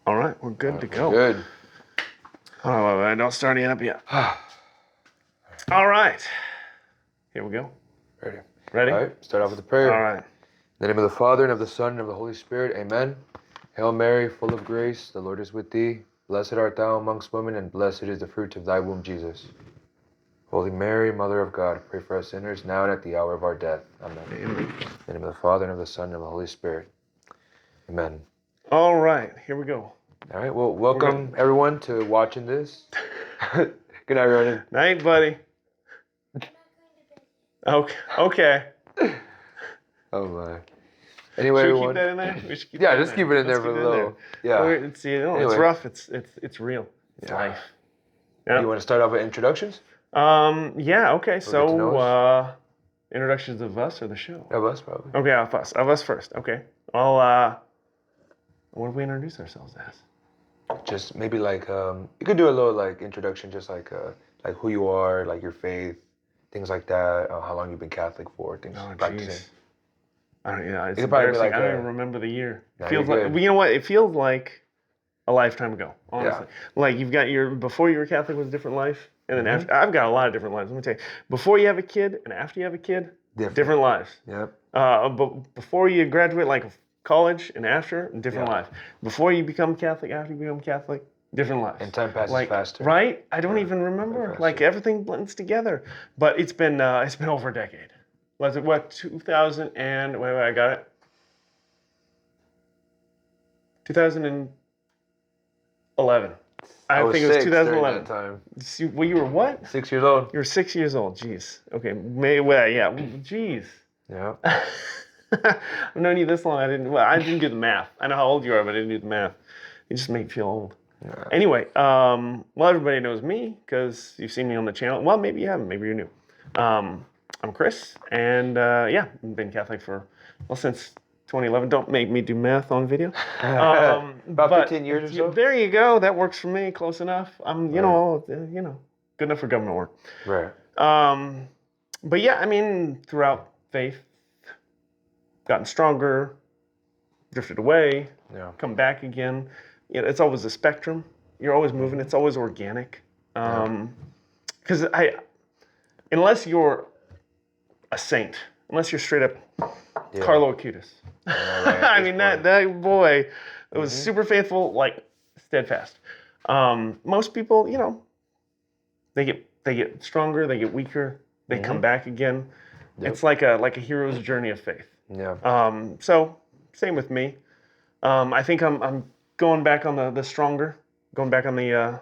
All right, we're good to go. Good. Oh, don't start anything up yet. All right. Here we go. Ready. Ready? All right, start off with a prayer. All right. In the name of the Father, and of the Son, and of the Holy Spirit, amen. Hail Mary, full of grace, the Lord is with thee. Blessed art thou amongst women, and blessed is the fruit of thy womb, Jesus. Holy Mary, Mother of God, pray for us sinners, now and at the hour of our death. Amen. Amen. In the name of the Father, and of the Son, and of the Holy Spirit. Amen. All right, here we go. All right, well, welcome everyone to watching this. Good night, Ronan. Night, buddy. Okay. Oh my. Anyway, Should we everyone. keep that in there? We should keep Yeah, that just keep it in there for a little. Yeah. It's Anyway. rough. It's real. It's life. Yeah. You want to start off with introductions? Yeah. Okay. get to know So, introductions of us or the show? Of us, probably. Okay, of us first. Okay. Well, what do we introduce ourselves as? Just maybe like you could do a little like introduction, just like who you are, like your faith, things like that. How long you've been Catholic for, things practicing. Jeez. I don't. Yeah, it's could probably be embarrassing. like I don't even remember the year. No, It feels you're like good. you know what? It feels like a lifetime ago. Honestly, like you've got your before you were Catholic was a different life, and then after I've got a lot of different lives. Let me tell you, before you have a kid and after you have a kid, different lives. Yep. But before you graduate, like college and after, different life. Before you become Catholic, after you become Catholic, different life. And time passes like, faster. Right? I don't even remember. faster. Like everything blends together. But it's been over a decade. Was it what 2000 and wait, I got it. 2011. I was think it was 6 during 2011. that time. Well, you were what? 6 years old. You were 6 years old. Jeez. Okay. Yeah. Jeez. Yeah. I've known you this long. I didn't do the math. I know how old you are, but I didn't do the math. You just make me feel old. Yeah. Anyway, everybody knows me because you've seen me on the channel. Well, maybe you haven't. Maybe you're new. I'm Chris, and I've been Catholic since 2011. Don't make me do math on video. About 15 years or so. There you go. That works for me. Close enough. I'm, good enough for government work. Right. But yeah, I mean, throughout faith, gotten stronger, drifted away, come back again. It's always a spectrum. You're always moving. It's always organic. Because unless you're a saint, unless you're straight up Carlo Acutis. I mean, that boy, it was super faithful, like steadfast. Most people, they get stronger, they get weaker, they come back again. Yep. It's like a hero's journey of faith. Yeah. So same with me. I think I'm going back on the stronger, going back on the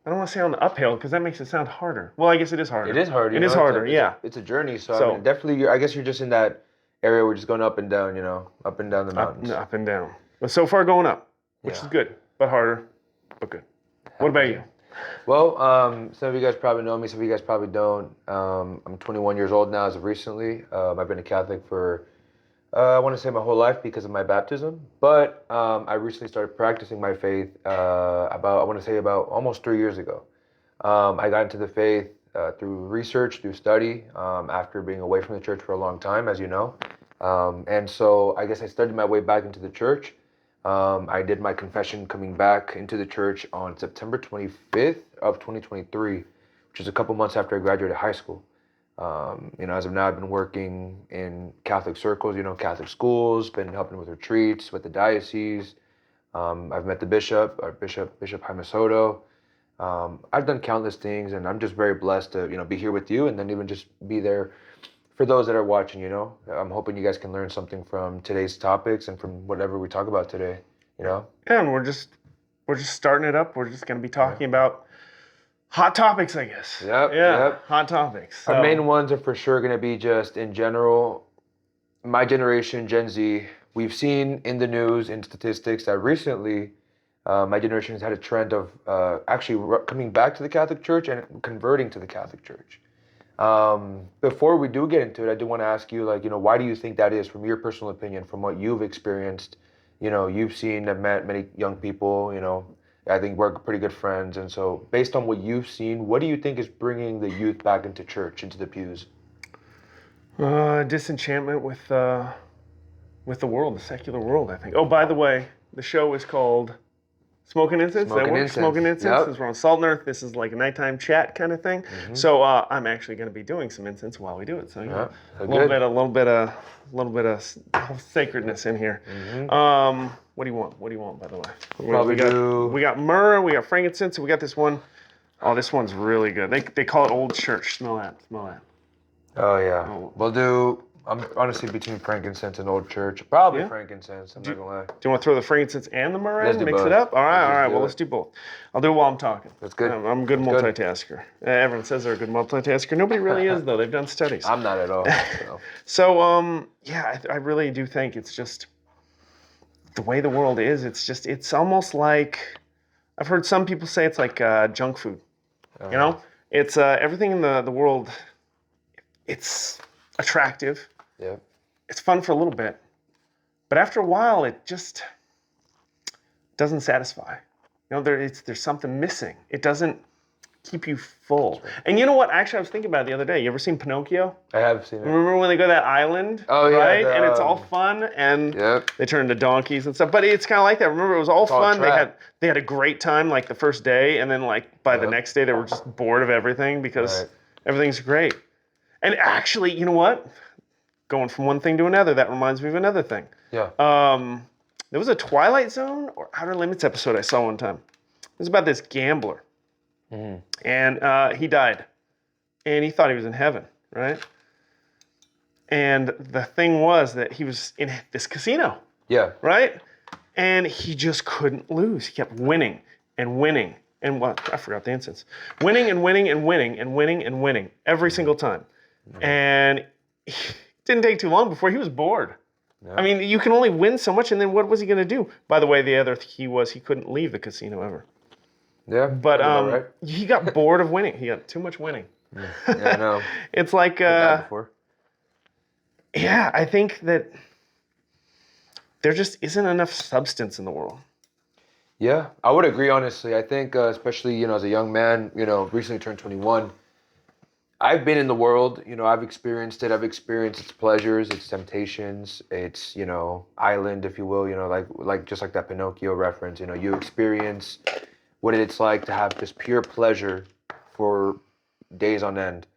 I don't want to say on the uphill because that makes it sound harder. Well, I guess it is harder. It is hard. It is harder. It's a journey. So I mean, definitely, I guess you're just in that area where you're just going up and down. Up and down the mountains. Up and down. But so far going up, which is good, but harder, but good. What about you? Well, some of you guys probably know me. Some of you guys probably don't. I'm 21 years old now as of recently. I've been a Catholic for, I want to say my whole life because of my baptism. But I recently started practicing my faith about almost 3 years ago. I got into the faith through research, through study, after being away from the church for a long time, as you know. And so I guess I studied my way back into the church. I did my confession coming back into the church on September 25th of 2023, which is a couple months after I graduated high school. As of now, I've been working in Catholic circles, Catholic schools, been helping with retreats with the diocese. I've met the Bishop Jaime Soto. I've done countless things, and I'm just very blessed to, be here with you and then even just be there for those that are watching, I'm hoping you guys can learn something from today's topics and from whatever we talk about today, Yeah, and we're just starting it up. We're just going to be talking about hot topics, I guess. Yep. Hot topics. Our main ones are for sure going to be just in general, my generation, Gen Z, we've seen in the news, in statistics that recently my generation has had a trend of actually coming back to the Catholic Church and converting to the Catholic Church. Before we do get into it, I do want to ask you, why do you think that is from your personal opinion, from what you've experienced? You've seen and met many young people, I think we're pretty good friends. And so based on what you've seen, what do you think is bringing the youth back into church, into the pews? Disenchantment with the world, the secular world, I think. Oh, by the way, the show is called Smoking Incense, Smoking that works. Incense. Smoking Incense. Yep. This is we're on Salt and Earth. This is like a nighttime chat kind of thing. So I'm actually going to be doing some incense while we do it. So a little bit of sacredness in here. What do you want? What do you want, by the way? We got myrrh. We got frankincense. And we got this one. Oh, this one's really good. They call it Old Church. Smell that. Smell that. Oh yeah. We'll do. I'm honestly between frankincense and Old Church. Probably frankincense. I'm not gonna lie. Do you want to throw the frankincense and the myrrh Let's in? do Mix both. it up? All right. Well, let's do both. I'll do it while I'm talking. That's good. I'm a good multitasker. Everyone says they're a good multitasker. Nobody really is, though. They've done studies. I'm not at all. So, I really do think it's just the way the world is. It's almost like, I've heard some people say it's like junk food. You know? It's everything in the world, it's attractive. Yeah. It's fun for a little bit, but after a while, it just doesn't satisfy. You know, there's something missing. It doesn't keep you full. Right. And you know what? Actually, I was thinking about it the other day. You ever seen Pinocchio? I have seen it. Remember when they go to that island? Oh yeah. Right? And it's all fun, and they turn into donkeys and stuff. But it's kind of like that. Remember, it was all fun. They had a great time like the first day, and then like by the next day, they were just bored of everything because everything's great. And actually, you know what? Going from one thing to another, that reminds me of another thing. Yeah. There was a Twilight Zone or Outer Limits episode I saw one time. It was about this gambler. And he died. And he thought he was in heaven, right? And the thing was that he was in this casino. Yeah. Right? And he just couldn't lose. He kept winning and winning. And what? I forgot the instance. Winning and winning and winning and winning and winning every single time. And it didn't take too long before he was bored. I mean, you can only win so much, and then what was he going to do? By the way, the other key was he couldn't leave the casino ever. Yeah, but he got bored of winning. He got too much winning. Yeah, I know. It's like, I think that there just isn't enough substance in the world. Yeah, I would agree, honestly. I think, especially, as a young man, recently turned 21, I've been in the world, I've experienced it. I've experienced its pleasures, its temptations, its, island, if you will, like just like that Pinocchio reference, you experience what it's like to have just pure pleasure for days on end.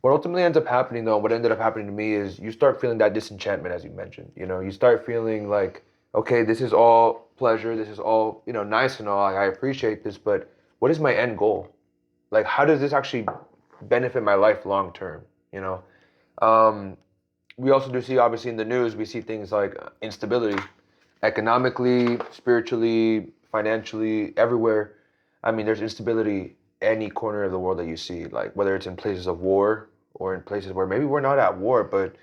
What ultimately ends up happening, though, what ended up happening to me is you start feeling that disenchantment, as you mentioned. You start feeling like, okay, this is all pleasure, this is all, nice and all, I appreciate this, but what is my end goal? Like, how does this actually benefit my life long term? We also do see, obviously, in the news, we see things like instability, economically, spiritually, financially, everywhere. I mean, there's instability any corner of the world that you see, like whether it's in places of war or in places where maybe we're not at war, but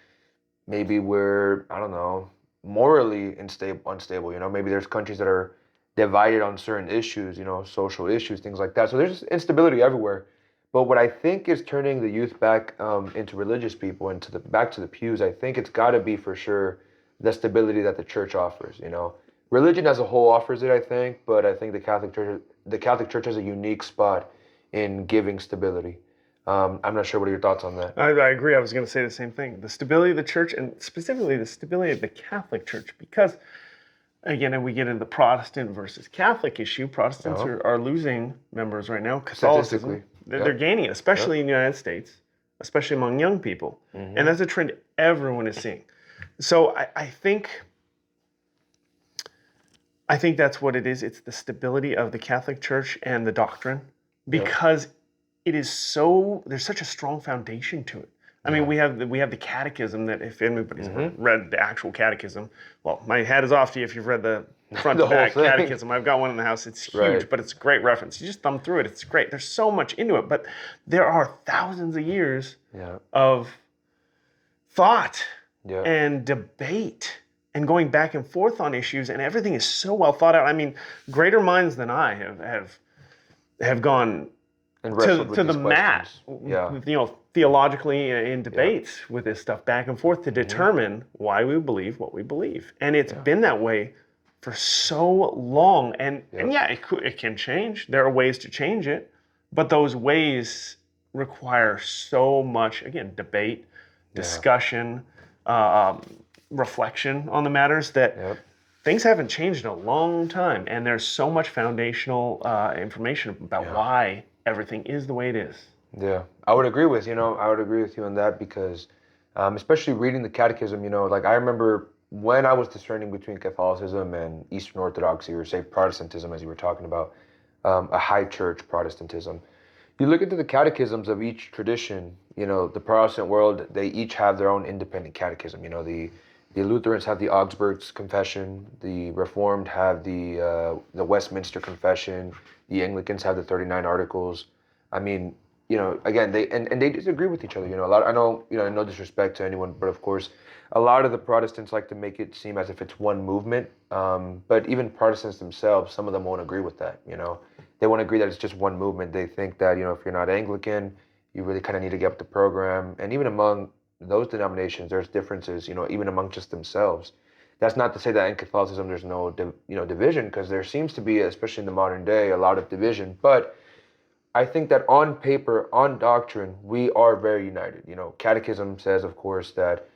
maybe we're, I don't know, morally unstable. Maybe there's countries that are divided on certain issues, social issues, things like that. So there's instability everywhere. But what I think is turning the youth back into religious people and back to the pews, I think it's got to be for sure the stability that the church offers. Religion as a whole offers it, I think, but I think the Catholic Church has a unique spot in giving stability. I'm not sure. What are your thoughts on that? I agree. I was going to say the same thing. The stability of the church, and specifically the stability of the Catholic Church, because again, we get into the Protestant versus Catholic issue. Protestants are losing members right now. Catholicism, they're gaining, especially in the United States, especially among young people. And that's a trend everyone is seeing. So I think that's what it is. It's the stability of the Catholic Church and the doctrine, because it is there's such a strong foundation to it. I mean, we have the catechism that if anybody's ever read the actual catechism, well, my hat is off to you if you've read the front to back catechism. I've got one in the house. It's huge, but it's a great reference. You just thumb through it. It's great. There's so much into it, but there are thousands of years of thought and debate and going back and forth on issues, and everything is so well thought out. I mean, greater minds than I have gone to the mat, theologically in debates with this stuff back and forth to determine why we believe what we believe. And it's been that way for so long. And it can change. There are ways to change it, but those ways require so much, again, debate, discussion, reflection on the matters that things haven't changed in a long time, and there's so much foundational information about why everything is the way it is. Yeah, I would agree with you on that because, especially reading the Catechism, like I remember when I was discerning between Catholicism and Eastern Orthodoxy, or say Protestantism, as you were talking about, a high church Protestantism. You look into the catechisms of each tradition, the Protestant world, they each have their own independent catechism. The Lutherans have the Augsburg Confession, the Reformed have the Westminster Confession, the Anglicans have the 39 Articles. I mean, again, and they disagree with each other. A lot. I know, no disrespect to anyone, but of course, a lot of the Protestants like to make it seem as if it's one movement. But even Protestants themselves, some of them won't agree with that. They won't agree that it's just one movement. They think that if you're not Anglican, you really kind of need to get up the program. And even among those denominations, there's differences. Even among just themselves. That's not to say that in Catholicism there's no division, because there seems to be, especially in the modern day, a lot of division. But I think that on paper, on doctrine, we are very united. Catechism says, of course, that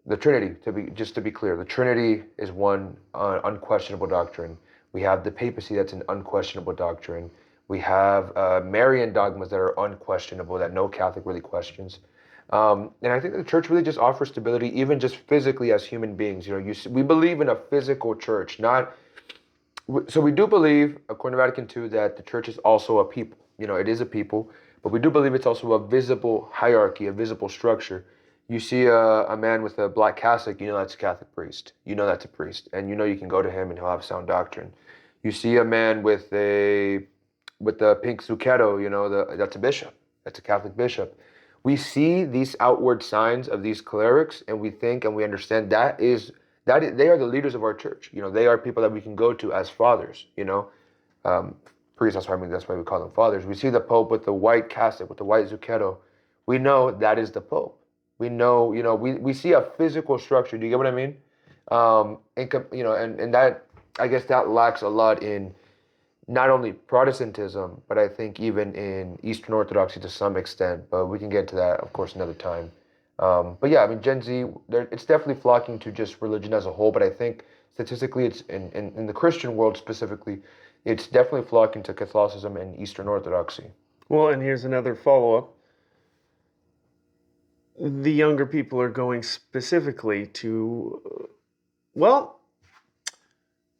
the Trinity, to be clear, the Trinity is one unquestionable doctrine. We have the papacy, that's an unquestionable doctrine. We have Marian dogmas that are unquestionable, that no Catholic really questions. And I think the church really just offers stability, even just physically as human beings. We believe in a physical church, so we do believe, according to Vatican II, that the church is also a people. It is a people, but we do believe it's also a visible hierarchy, a visible structure. You see a man with a black cassock, that's a Catholic priest. That's a priest, and you can go to him and he'll have sound doctrine. You see a man with the pink zucchetto, that's a bishop. That's a Catholic bishop. We see these outward signs of these clerics, and we think and we understand that they are the leaders of our church. They are people that we can go to as fathers. Priests. That's why we call them fathers. We see the Pope with the white cassock, with the white zucchetto. We know that is the Pope. We know, we see a physical structure. Do you get what I mean? And that, I guess that lacks a lot in not only Protestantism, but I think even in Eastern Orthodoxy to some extent. But we can get into that, of course, another time. But yeah, Gen Z, it's definitely flocking to just religion as a whole. But I think statistically, it's in the Christian world specifically, it's definitely flocking to Catholicism and Eastern Orthodoxy. Well, and here's another follow-up. The younger people are going specifically to,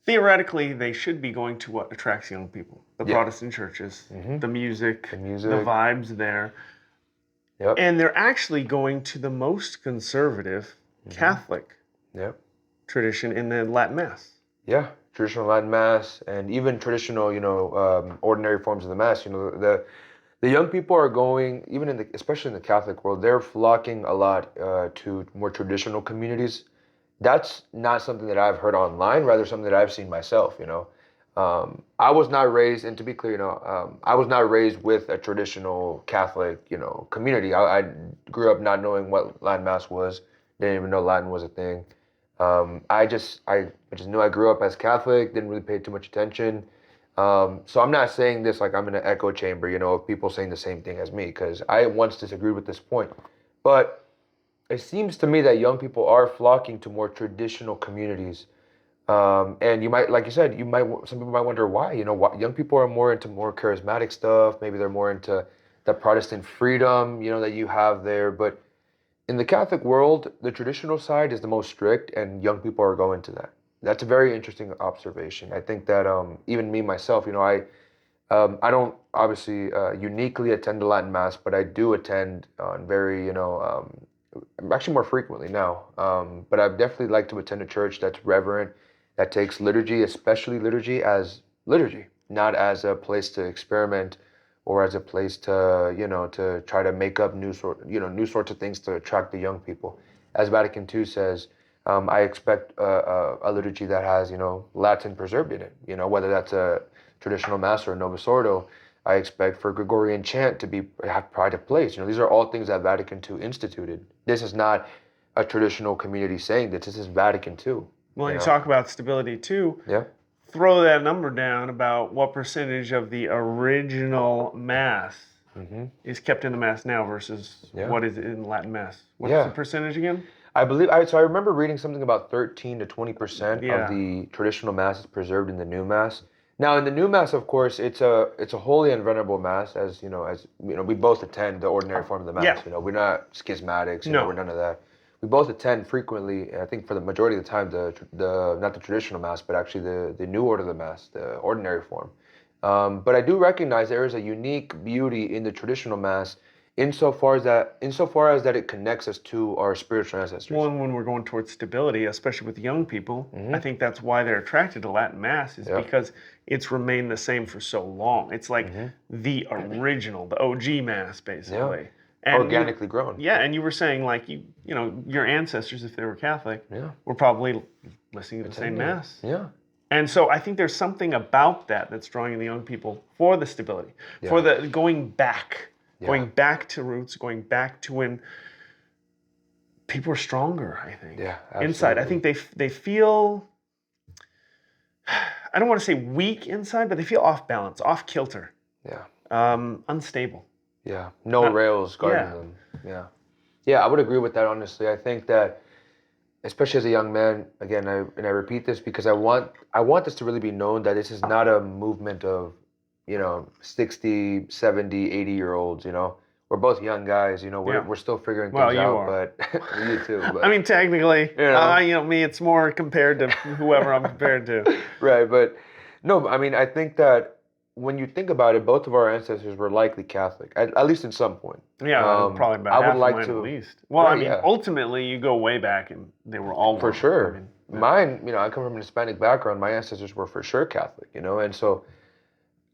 theoretically, they should be going to what attracts young people. The Protestant churches, the music, the vibes there. Yep. And they're actually going to the most conservative Catholic tradition in the Latin Mass. Yeah, traditional Latin Mass, and even traditional, ordinary forms of the Mass. The young people are going, especially in the Catholic world, they're flocking a lot to more traditional communities. That's not something that I've heard online, rather something that I've seen myself. I was not raised, and to be clear, I was not raised with a traditional Catholic, community. I grew up not knowing what Latin Mass was. Didn't even know Latin was a thing. I just knew I grew up as Catholic. Didn't really pay too much attention. So I'm not saying this like I'm in an echo chamber, of people saying the same thing as me, because I once disagreed with this point. But it seems to me that young people are flocking to more traditional communities. And you might, like you said, some people might wonder why. Why young people are more into more charismatic stuff. Maybe they're more into the Protestant freedom, that you have there. But in the Catholic world, the traditional side is the most strict, and young people are going to that. That's a very interesting observation. I think that even me myself, I don't obviously uniquely attend the Latin Mass, but I do attend on very, actually more frequently now. But I'd definitely like to attend a church that's reverent, that takes liturgy, especially liturgy, as liturgy, not as a place to experiment or as a place to, to try to make up new sorts of things to attract the young people. As Vatican II says, I expect a liturgy that has, Latin preserved in it. Whether that's a traditional Mass or a Novus Ordo, I expect for Gregorian chant to have pride of place. These are all things that Vatican II instituted. This is not a traditional community saying this. This is Vatican II. Well, you talk about stability too. Yeah. Throw that number down about what percentage of the original Mass is kept in the Mass now versus what is in Latin Mass. What's the percentage again? I believe so. I remember reading something about 13 to 20% of the traditional mass is preserved in the new mass. Now, in the new mass, of course, it's a holy and venerable mass, as we both attend the ordinary form of the mass. Yeah. You know, we're not schismatics. No. We're none of that. We both attend frequently. And I think for the majority of the time, the not the traditional mass, but actually the new order of the mass, the ordinary form. But I do recognize there is a unique beauty in the traditional mass insofar as that it connects us to our spiritual ancestors. Well, and when we're going towards stability, especially with young people, I think that's why they're attracted to Latin Mass is because it's remained the same for so long. It's like the original, the OG Mass, basically. And organically grown. Yeah, and you were saying like your ancestors, if they were Catholic, were probably listening to the same Mass. Yeah. And so I think there's something about that that's drawing the young people for the stability, for the going back. Going back to roots, going back to when people are stronger, I think. Yeah, absolutely. Inside. I think they feel, I don't want to say weak inside, but they feel off balance, off kilter. Yeah. Unstable. Yeah. No rails guarding them. Yeah. Yeah, I would agree with that, honestly. I think that, especially as a young man, again, I repeat this because I want this to really be known that this is not a movement of 60, 70, 80-year-olds, We're both young guys, we're still figuring things out, but you too. But, I mean, technically, me, it's more compared to whoever I'm compared to. Right, but no, I mean, I think that when you think about it, both of our ancestors were likely Catholic, at least in some point. Yeah, probably about half of mine at least. Well, I mean, ultimately, you go way back, and they were all for sure. Mine, I come from an Hispanic background. My ancestors were for sure Catholic, and so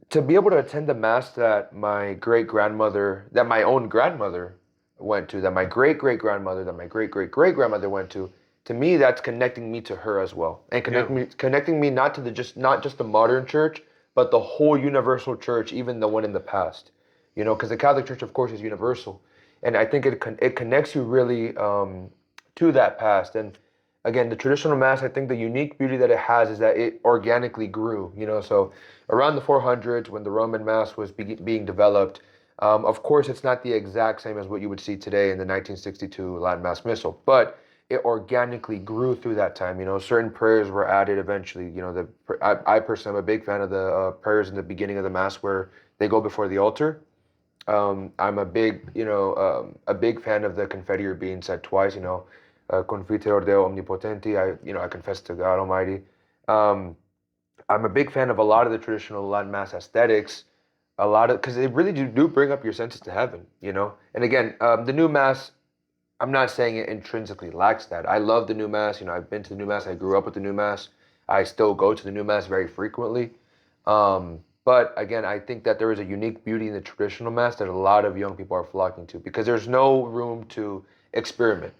to be able to attend the mass that my great-grandmother, that my own grandmother went to, that my great-great-grandmother, that my great-great-great-grandmother went to me, that's connecting me to her as well, and connecting me not just the modern church, but the whole universal church, even the one in the past, because the Catholic Church, of course, is universal, and I think it connects you really to that past. And again, the traditional mass, I think the unique beauty that it has is that it organically grew, so around the 400s when the Roman Mass was being developed, of course, it's not the exact same as what you would see today in the 1962 Latin Mass Missal, but it organically grew through that time. Certain prayers were added eventually. I personally am a big fan of the prayers in the beginning of the Mass where they go before the altar. I'm a big fan of the Confiteor being said twice, Confiteor Deo Omnipotenti, I confess to God Almighty. I'm a big fan of a lot of the traditional Latin Mass aesthetics, because they really do bring up your senses to heaven, And again, the new Mass, I'm not saying it intrinsically lacks that. I love the new Mass. I've been to the new Mass. I grew up with the new Mass. I still go to the new Mass very frequently. But again, I think that there is a unique beauty in the traditional Mass that a lot of young people are flocking to because there's no room to experiment.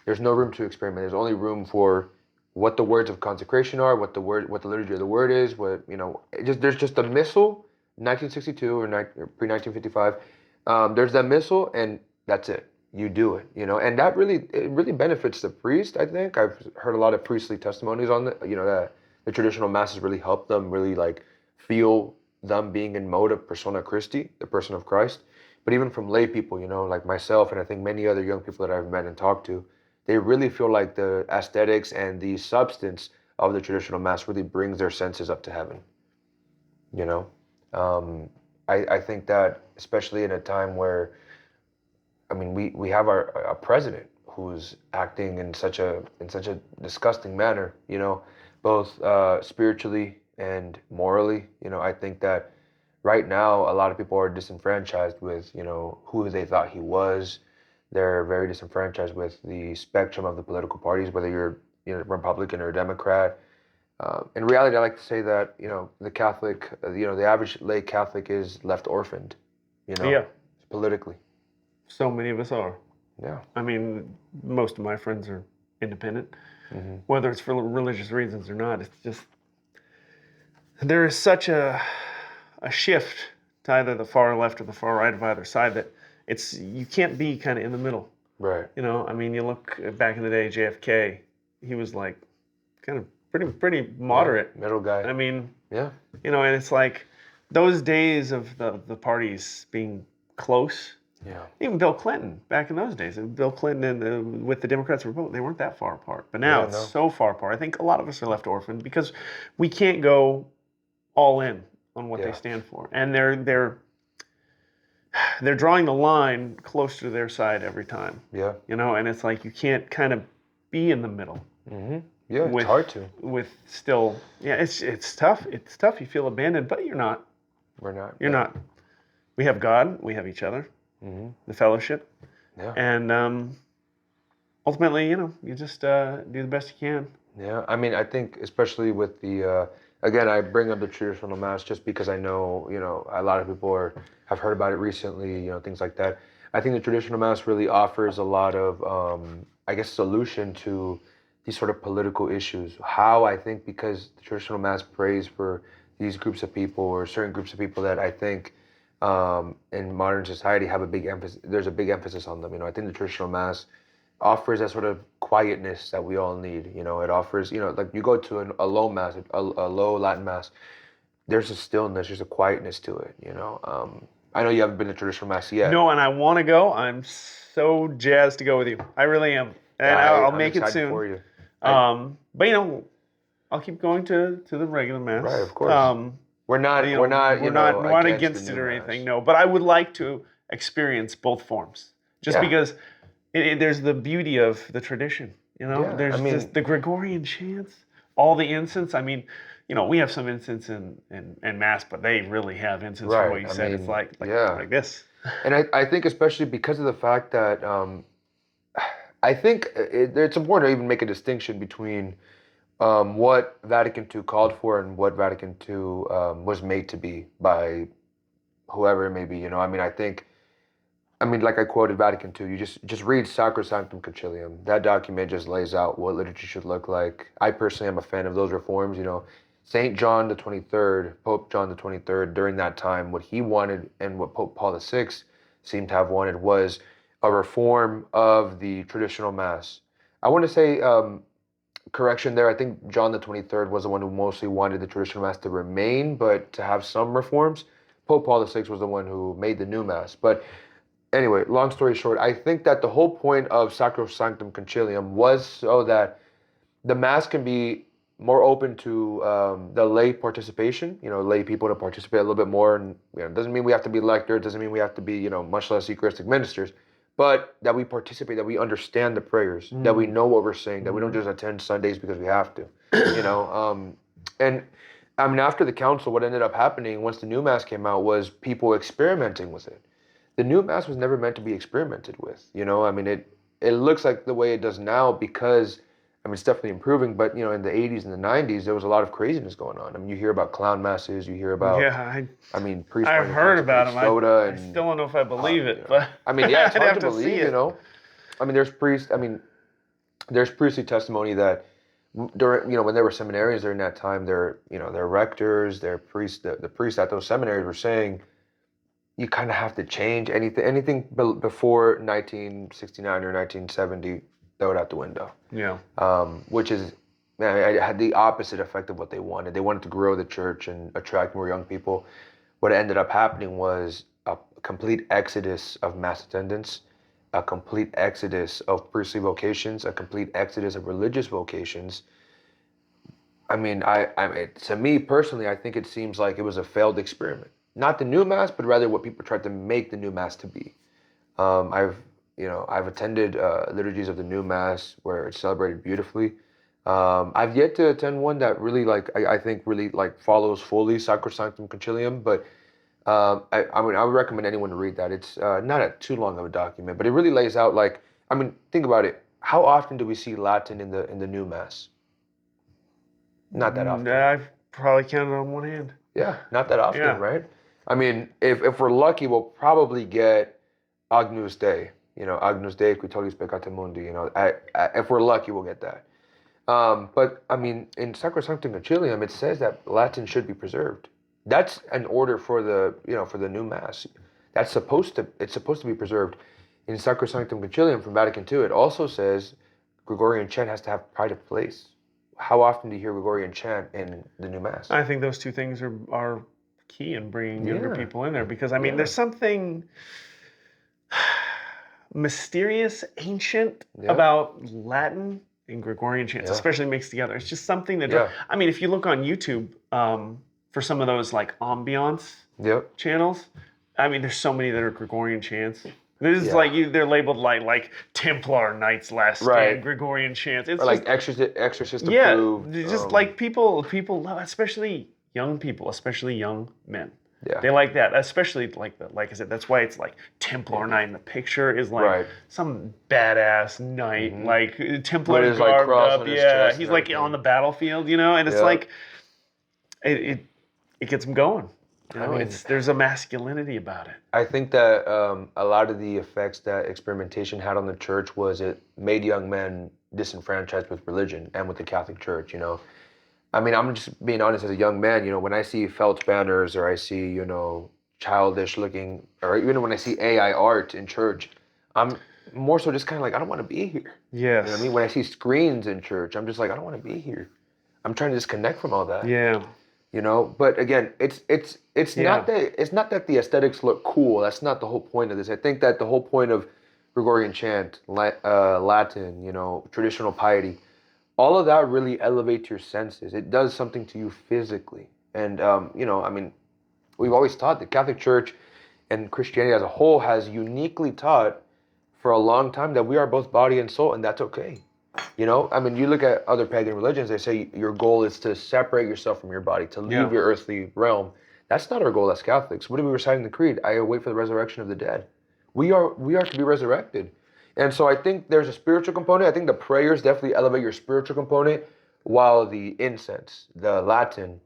There's no room to experiment. There's only room for what the words of consecration are, what the liturgy of the word is, there's just a missal, 1962 or pre-1955. There's that missal, and that's it. You do it, and that really benefits the priest. I think I've heard a lot of priestly testimonies on that. That the traditional masses really help them really feel them being in mode of persona Christi, the person of Christ. But even from lay people, like myself, and I think many other young people that I've met and talked to, they really feel like the aesthetics and the substance of the traditional mass really brings their senses up to heaven. I think that especially in a time where, we have a president who's acting in such a disgusting manner, both spiritually and morally. I think that right now a lot of people are disenfranchised with who they thought he was. They're very disenfranchised with the spectrum of the political parties, whether you're Republican or Democrat. In reality, I like to say that the Catholic, the average lay Catholic is left orphaned, politically. So many of us are. Yeah. Most of my friends are independent, whether it's for religious reasons or not. It's just there is such a shift to either the far left or the far right of either side that you can't be kind of in the middle. Right. You look back in the day, JFK, he was kind of pretty moderate. Yeah, middle guy. Yeah. And it's like those days of the parties being close. Yeah. Even Bill Clinton back in those days, and Bill Clinton and with the Democrats and Republicans, they weren't that far apart. But now it's so far apart. I think a lot of us are left orphaned because we can't go all in on what they stand for, and they're drawing the line closer to their side every time. Yeah. You know, and it's like you can't kind of be in the middle. Mm-hmm. Yeah, it's hard to. With still, it's tough. It's tough. You feel abandoned, but you're not. We're not. You're not. We have God. We have each other. Mm-hmm. The fellowship. Yeah. And ultimately, you know, you just do the best you can. Yeah. I mean, I think especially with the again, I bring up the traditional mass just because I know, you know, a lot of people have heard about it recently, you know, things like that. I think the traditional mass really offers a lot of, I guess, solution to these sort of political issues. How I think because the traditional mass prays for these groups of people or certain groups of people that I think in modern society have a big emphasis. There's a big emphasis on them. You know, I think the traditional mass offers that sort of quietness that we all need. You know, it offers, you know, like you go to a low mass, a low Latin mass, there's a stillness, there's a quietness to it, you know. I know you haven't been to traditional mass yet. No, and I want to go. I'm so jazzed to go with you. I really am. And I'll make it soon. For you. But you know, I'll keep going to the regular mass. Right, of course. We're not against it or anything. No, but I would like to experience both forms, just because there's the beauty of the tradition. You know, there's just the Gregorian chants, all the incense. I mean, you know, we have some incense in mass, but they really have incense. Right. From what you said, it's like this. And I think especially because of the fact that I think it's important to even make a distinction between what Vatican II called for and what Vatican II was made to be by whoever it may be. You know, I mean, like I quoted Vatican II, you just read Sacrosanctum Concilium. That document just lays out what liturgy should look like. I personally am a fan of those reforms. You know, St. John the 23rd, Pope John the 23rd, during that time, what he wanted and what Pope Paul VI seemed to have wanted was a reform of the traditional mass. I want to say, correction there, I think John the 23rd was the one who mostly wanted the traditional mass to remain, but to have some reforms. Pope Paul VI was the one who made the new mass. But anyway, long story short, I think that the whole point of Sacrosanctum Concilium was so that the mass can be more open to the lay participation, you know, lay people to participate a little bit more. And you know, it doesn't mean we have to be lectors, doesn't mean we have to be, you know, much less Eucharistic ministers, but that we participate, that we understand the prayers, that we know what we're saying, that we don't just attend Sundays because we have to, you know. And I mean, after the council, what ended up happening once the new mass came out was people experimenting with it. The new mass was never meant to be experimented with, you know. I mean, it looks like the way it does now because, I mean, it's definitely improving, but, you know, in the 80s and the 90s, there was a lot of craziness going on. I mean, you hear about clown masses, you hear about, priests. I've heard about them. I still don't know if I believe it, but I mean, yeah, it's hard to believe, you know. I mean, there's priestly testimony that during, you know, when there were seminarians during that time, their rectors, their priests, the priests at those seminaries were saying, you kind of have to change anything before 1969 or 1970. Throw it out the window. Yeah. Which is, man, I had the opposite effect of what they wanted. They wanted to grow the church and attract more young people. What ended up happening was a complete exodus of mass attendance, a complete exodus of priestly vocations, a complete exodus of religious vocations. I mean, to me personally, I think it seems like it was a failed experiment. Not the new mass, but rather what people tried to make the new mass to be. I've attended liturgies of the new mass where it's celebrated beautifully. I've yet to attend one that really, I think really follows fully Sacrosanctum Concilium, but I would recommend anyone to read that. It's not too long of a document, but it really lays out think about it. How often do we see Latin in the new mass? Not that often. I've probably counted on one hand. Yeah, not that often, right? I mean, if we're lucky, we'll probably get Agnus Dei. You know, Agnus Dei qui tollis peccata mundi. You know, if we're lucky, we'll get that. But I mean, in Sacrosanctum Concilium, it says that Latin should be preserved. That's an order for the new mass. It's supposed to be preserved. In Sacrosanctum Concilium from Vatican II, it also says Gregorian chant has to have pride of place. How often do you hear Gregorian chant in the new mass? I think those two things are key in bringing younger people in there because I mean, there's something. mysterious, ancient about Latin and Gregorian chants, especially mixed together. It's just something that, I mean, if you look on YouTube for some of those like ambiance channels, I mean, there's so many that are Gregorian chants. This is like they're labeled like Templar Knights Last Stand, Gregorian chants. It's or like exorcist approved. Just like people love, especially young people, especially young men. Yeah. They like that, especially like I said, that's why it's like Templar Knight, and the picture is like some badass knight, like Templar garbed up. Yeah, he's like on the battlefield, you know, and it's like it gets them going. You know, I mean, there's a masculinity about it. I think that a lot of the effects that experimentation had on the church was it made young men disenfranchised with religion and with the Catholic Church, you know. I mean, I'm just being honest as a young man, you know, when I see felt banners or I see, you know, childish looking, or even when I see AI art in church, I'm more so just kind of like, I don't want to be here. Yes. You know what I mean? When I see screens in church, I'm just like, I don't want to be here. I'm trying to disconnect from all that. Yeah. You know, but again, it's not that the aesthetics look cool. That's not the whole point of this. I think that the whole point of Gregorian chant, Latin, you know, traditional piety, all of that really elevates your senses. It does something to you physically. And, you know, I mean, we've always taught the Catholic Church and Christianity as a whole has uniquely taught for a long time that we are both body and soul, and that's okay. You know, I mean, you look at other pagan religions, they say your goal is to separate yourself from your body, to leave your earthly realm. That's not our goal as Catholics. What do we recite in the Creed? I await for the resurrection of the dead. We are to be resurrected. And so I think there's a spiritual component. I think the prayers definitely elevate your spiritual component, while the incense, the Latin,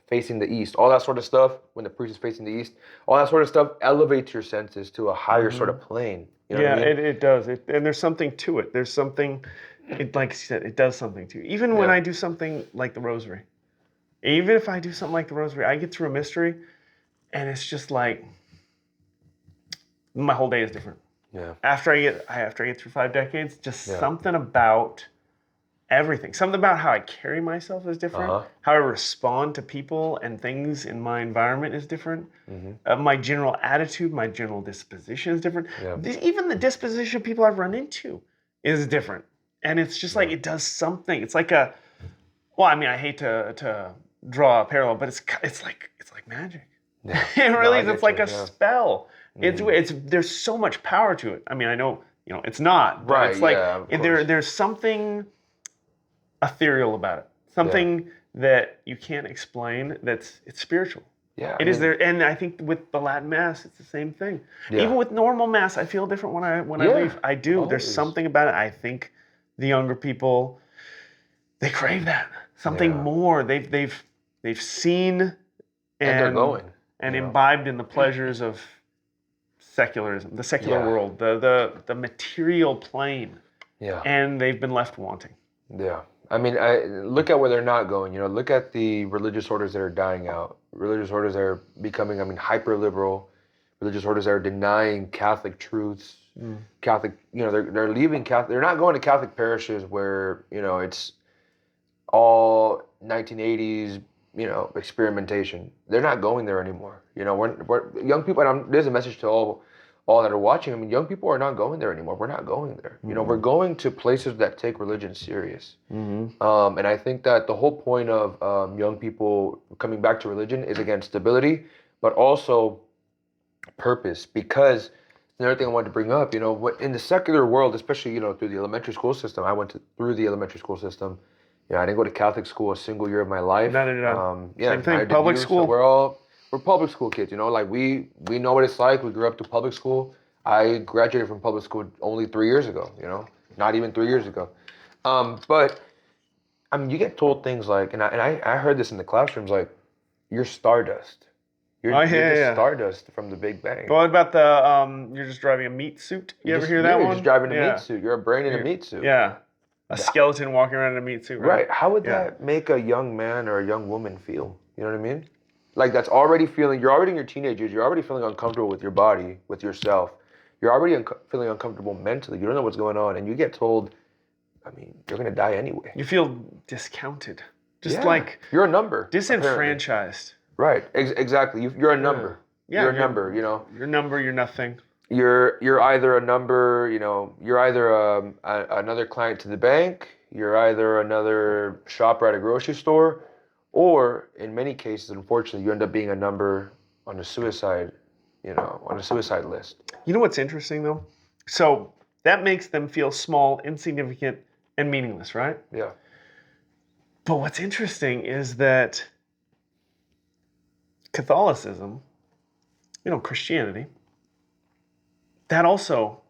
facing the east, all that sort of stuff, when the priest is facing the east, all that sort of stuff elevates your senses to a higher sort of plane. You know what I mean? it does. And there's something to it. There's something, like you said, it does something to you. Even when I do something like the rosary. Even if I do something like the rosary, I get through a mystery, and it's just like, my whole day is different. Yeah. After I get through 5 decades, just something about everything. Something about how I carry myself is different. How I respond to people and things in my environment is different. My general attitude, my general disposition is different. Even the disposition of people I've run into is different. And it's just like, it does something. It's like I hate to draw a parallel, but it's like magic. Yeah. It really is. It's like a spell. It's there's so much power to it. I mean, I know, you know, it's not, but it's like there's something ethereal about it. Something that you can't explain. It's spiritual. Yeah, it is there, and I think with the Latin Mass, it's the same thing. Yeah. Even with normal Mass, I feel different when I leave. I do. Always. There's something about it. I think the younger people, they crave that something more. They've seen and they're going and imbibed in the pleasures of secularism, the secular world, the material plane. Yeah. And they've been left wanting. Yeah. I mean, look at where they're not going. You know, look at the religious orders that are dying out. Religious orders that are becoming, hyper liberal. Religious orders that are denying Catholic truths. Catholic, you know, they're leaving Catholic. They're not going to Catholic parishes where, you know, it's all 1980s, you know, experimentation. They're not going there anymore. You know, we're young people, and there's a message to all that are watching. I mean, young people are not going there anymore. We're not going there. You know, we're going to places that take religion serious. And I think that the whole point of young people coming back to religion is, again, stability, but also purpose. Because another thing I wanted to bring up, you know, in the secular world, especially, you know, through the elementary school system, I went through the elementary school system. You know, I didn't go to Catholic school a single year of my life. Neither did I. Same thing, public school. So we're public school kids, you know, like we know what it's like. We grew up through public school. I graduated from public school only 3 years ago, you know, not even 3 years ago. But I mean, you get told things like, and I heard this in the classrooms, like, you're stardust. You're just stardust from the Big Bang. What about the you're just driving a meat suit? You ever hear that one? You're just driving a meat suit. You're a brain in a meat suit. Yeah. A skeleton walking around in a meat suit, right? How would that make a young man or a young woman feel? You know what I mean? Like, that's already you're already in your teenagers, you're already feeling uncomfortable with your body, with yourself. You're already feeling uncomfortable mentally. You don't know what's going on. And you get told, I mean, you're going to die anyway. You feel discounted. Just like... You're a number. Disenfranchised. Apparently. Right. Exactly. You're a number. Yeah, you're a number, you know. You're a number, you're nothing. you're either a number, you're either another client to the bank, you're either another shopper at a grocery store, or in many cases, unfortunately, you end up being a number on a suicide, on a suicide list. You know what's interesting though? So that makes them feel small, insignificant, and meaningless, right? Yeah. But what's interesting is that Catholicism, Christianity, that also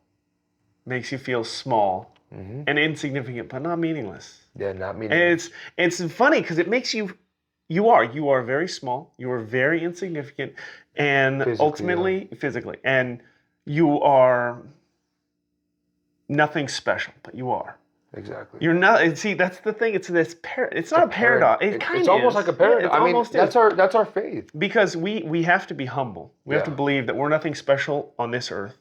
makes you feel small and insignificant, but not meaningless. Yeah, not meaningless. And it's funny because it makes you are very small, you are very insignificant, and ultimately, physically, and you are nothing special, but you are. Exactly. You're not. And see, that's the thing. It's not a paradox. It's almost like a paradox. That's our faith. Because we have to be humble. We have to believe that we're nothing special on this earth,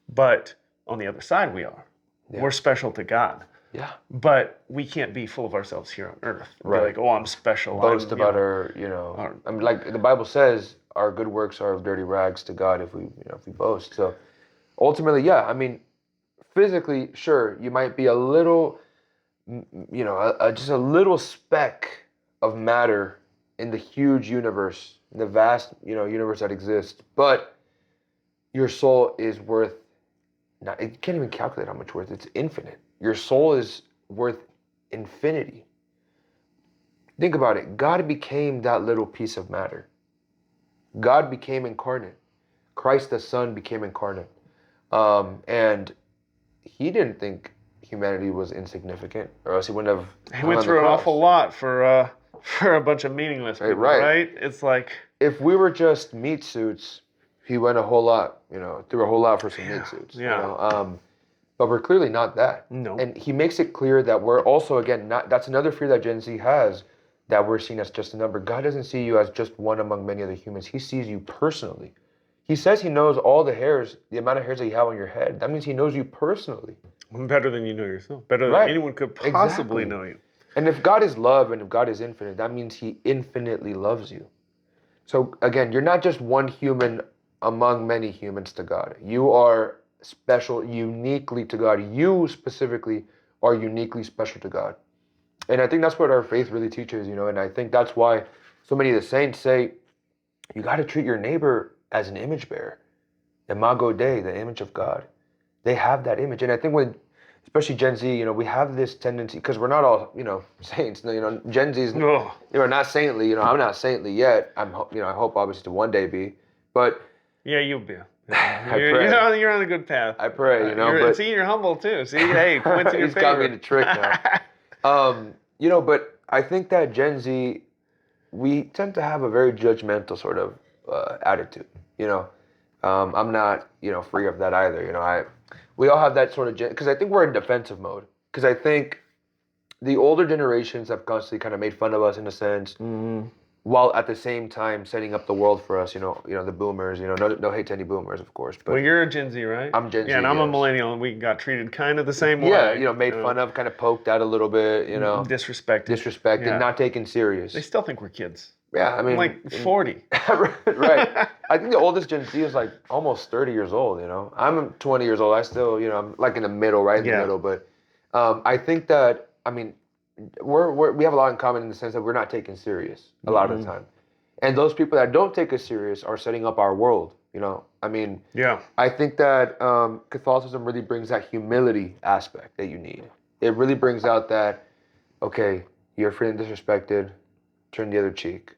but on the other side we are. Yeah. We're special to God. Yeah. But we can't be full of ourselves here on earth. Right. Be like, oh, I'm special. Boast about our, I mean, like the Bible says, our good works are dirty rags to God if we boast. So ultimately, yeah, I mean, physically, sure, you might be a little, just a little speck of matter in the huge universe, in the vast, universe that exists. But your soul is worth, you can't even calculate how much worth. It's infinite. Your soul is worth infinity. Think about it. God became that little piece of matter. God became incarnate. Christ the Son became incarnate. And he didn't think humanity was insignificant, or else he wouldn't have. He went through an awful lot for a bunch of meaningless people, right? It's like, if we were just meat suits, he went a whole lot, through a whole lot for some meat suits. Yeah. But we're clearly not that. No. And he makes it clear that we're also, again, not. That's another fear that Gen Z has, that we're seen as just a number. God doesn't see you as just one among many other humans. He sees you personally. He says he knows all the hairs, the amount of hairs that you have on your head. That means he knows you personally. Better than you know yourself. Better than anyone could possibly know you. And if God is love and if God is infinite, that means he infinitely loves you. So again, you're not just one human among many humans to God. You are special uniquely to God. You specifically are uniquely special to God. And I think that's what our faith really teaches, and I think that's why so many of the saints say, you got to treat your neighbor as an image bearer. Imago Dei, the image of God. They have that image. And I think when, especially Gen Z, we have this tendency, because we're not all, saints. Gen Z's, not saintly. I'm not saintly yet. I hope obviously to one day be. But yeah, you'll be. I pray. You're on a good path. I pray, but see, you're humble too. See, hey, points in your favor. He's got me in a trick now. But I think that Gen Z, we tend to have a very judgmental sort of attitude. I'm not, free of that either. We all have that sort of, because I think we're in defensive mode. Because I think the older generations have constantly kind of made fun of us in a sense, while at the same time setting up the world for us. The boomers. No hate to any boomers, of course. But well, you're a Gen Z, right? I'm Gen Z. Yeah, and I'm a millennial, and we got treated kind of the same way. Yeah, made fun of, kind of poked at a little bit. Disrespected, not taken serious. They still think we're kids. Yeah, I mean, I'm like 40. Right. I think the oldest Gen Z is like almost 30 years old. I'm 20 years old. I still, I'm like in the middle, right in the middle. But I think that, I mean, we have a lot in common in the sense that we're not taken serious a lot of the time, and those people that don't take us serious are setting up our world. I mean, I think that Catholicism really brings that humility aspect that you need. It really brings out that, okay, you're feeling disrespected, turn the other cheek.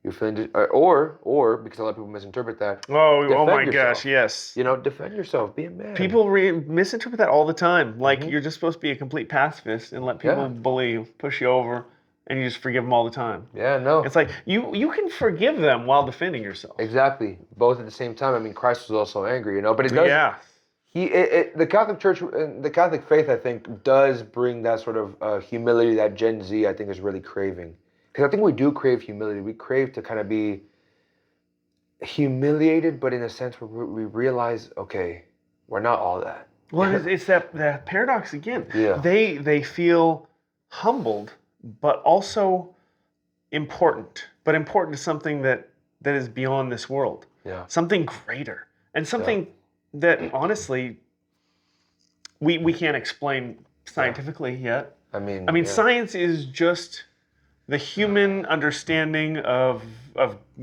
You're feeling, or because a lot of people misinterpret that. Oh my gosh, yes. Defend yourself, be a man. People misinterpret that all the time. Like you're just supposed to be a complete pacifist and let people bully you, push you over, and you just forgive them all the time. Yeah, no. It's like you can forgive them while defending yourself. Exactly, both at the same time. I mean, Christ was also angry, but it does. Yeah. The Catholic Church, the Catholic faith, I think, does bring that sort of humility that Gen Z, I think, is really craving. Because I think we do crave humility. We crave to kind of be humiliated, but in a sense where we realize, okay, we're not all that. Well, it's that paradox again. Yeah. They feel humbled, but also important. But important to something that is beyond this world. Yeah. Something greater. And something that honestly we can't explain scientifically yet. I mean, I mean, science is just the human understanding of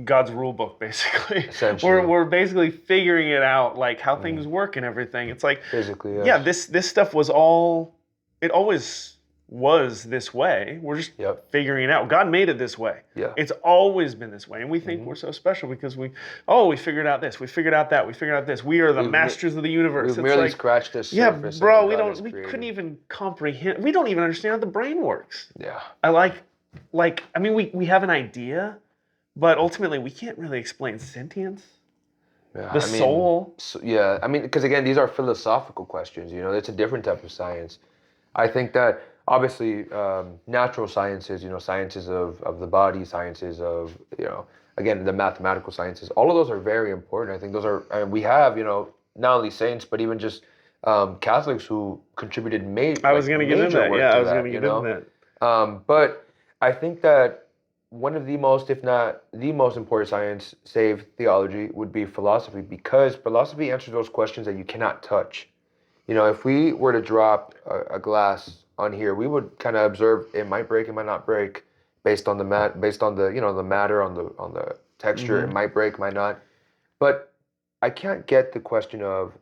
God's rule book, basically. Essentially. We're basically figuring it out, like how things work and everything. It's like, Physically, yes. yeah, this stuff was it always was this way. We're just figuring it out. God made it this way. Yeah. It's always been this way. And we think we're so special because we figured out this, we figured out that, we figured out this. We are the masters of the universe. We've merely scratched the surface. Yeah, bro, we couldn't even comprehend. We don't even understand how the brain works. Yeah. I mean, we have an idea, but ultimately we can't really explain sentience. Yeah, the soul. I mean, because again, these are philosophical questions. You know, it's a different type of science. I think that obviously natural sciences, sciences of the body, sciences of, again, the mathematical sciences, all of those are very important. I think those are, we have, not only saints, but even just Catholics who contributed I was going to get into that. Yeah, I was going to get into that. But I think that one of the most, if not the most important science, save theology, would be philosophy, because philosophy answers those questions that you cannot touch. If we were to drop a glass on here, we would kind of observe it might break, it might not break, based on the the matter, on the texture. It might break, might not. But I can't get the question of,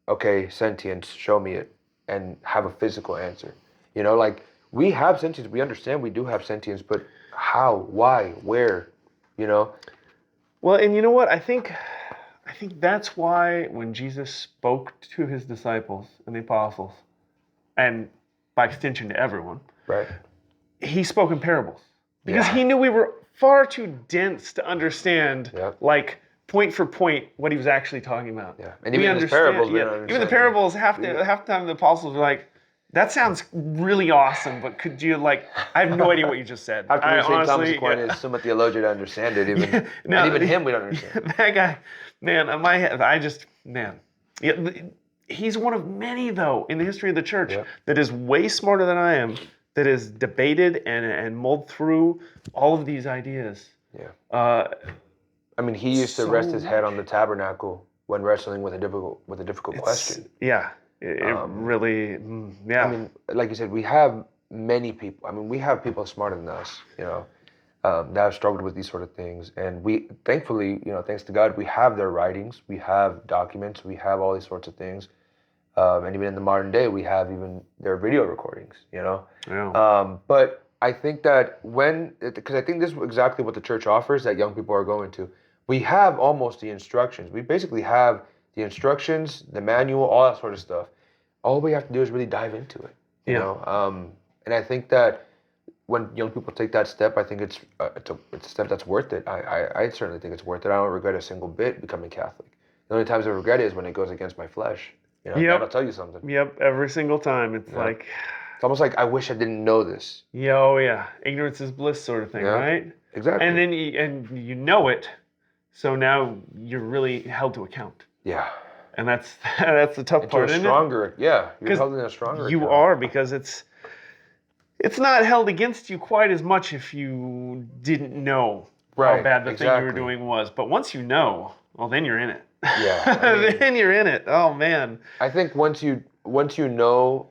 okay, sentience, show me it, and have a physical answer. Like, we have sentience, we understand we do have sentience, but how, why, where, Well, and you know what? I think that's why when Jesus spoke to his disciples and the apostles, and by extension to everyone, right, he spoke in parables. Because he knew we were far too dense to understand, like, point for point, what he was actually talking about. Yeah, and even the parables, even the parables, half the time the apostles were like, that sounds really awesome, but could you, like, I have no idea what you just said. After we say Thomas Aquinas, Summa Theologia, to understand it, even him we don't understand. That guy, man, he's one of many, though, in the history of the church that is way smarter than I am, that is debated and mulled through all of these ideas. Yeah. I mean, he used to rest his head on the tabernacle when wrestling with a difficult question. Yeah. It really, yeah. I mean, like you said, we have many people. I mean, we have people smarter than us, that have struggled with these sort of things. And we, thankfully, thanks to God, we have their writings, we have documents, we have all these sorts of things. And even in the modern day, we have even their video recordings, Yeah. But I think that because I think this is exactly what the church offers that young people are going to. We have almost the instructions. We basically have the instructions, the manual, all that sort of stuff. All we have to do is really dive into it, you know. And I think that when young people take that step, I think it's a step that's worth it. I certainly think it's worth it. I don't regret a single bit becoming Catholic. The only times I regret it is when it goes against my flesh. That'll tell you something. Yep, every single time. It's like, it's almost like I wish I didn't know this. Yeah, oh yeah, ignorance is bliss sort of thing, right? Exactly. And then you know it, so now you're really held to account. Yeah. And that's the tough part, isn't it? Yeah, you're held in a stronger account. You are, because it's not held against you quite as much if you didn't know how bad the thing you were doing was. But once you know, well, then you're in it. Yeah. Then you're in it. Oh man. I think once you know,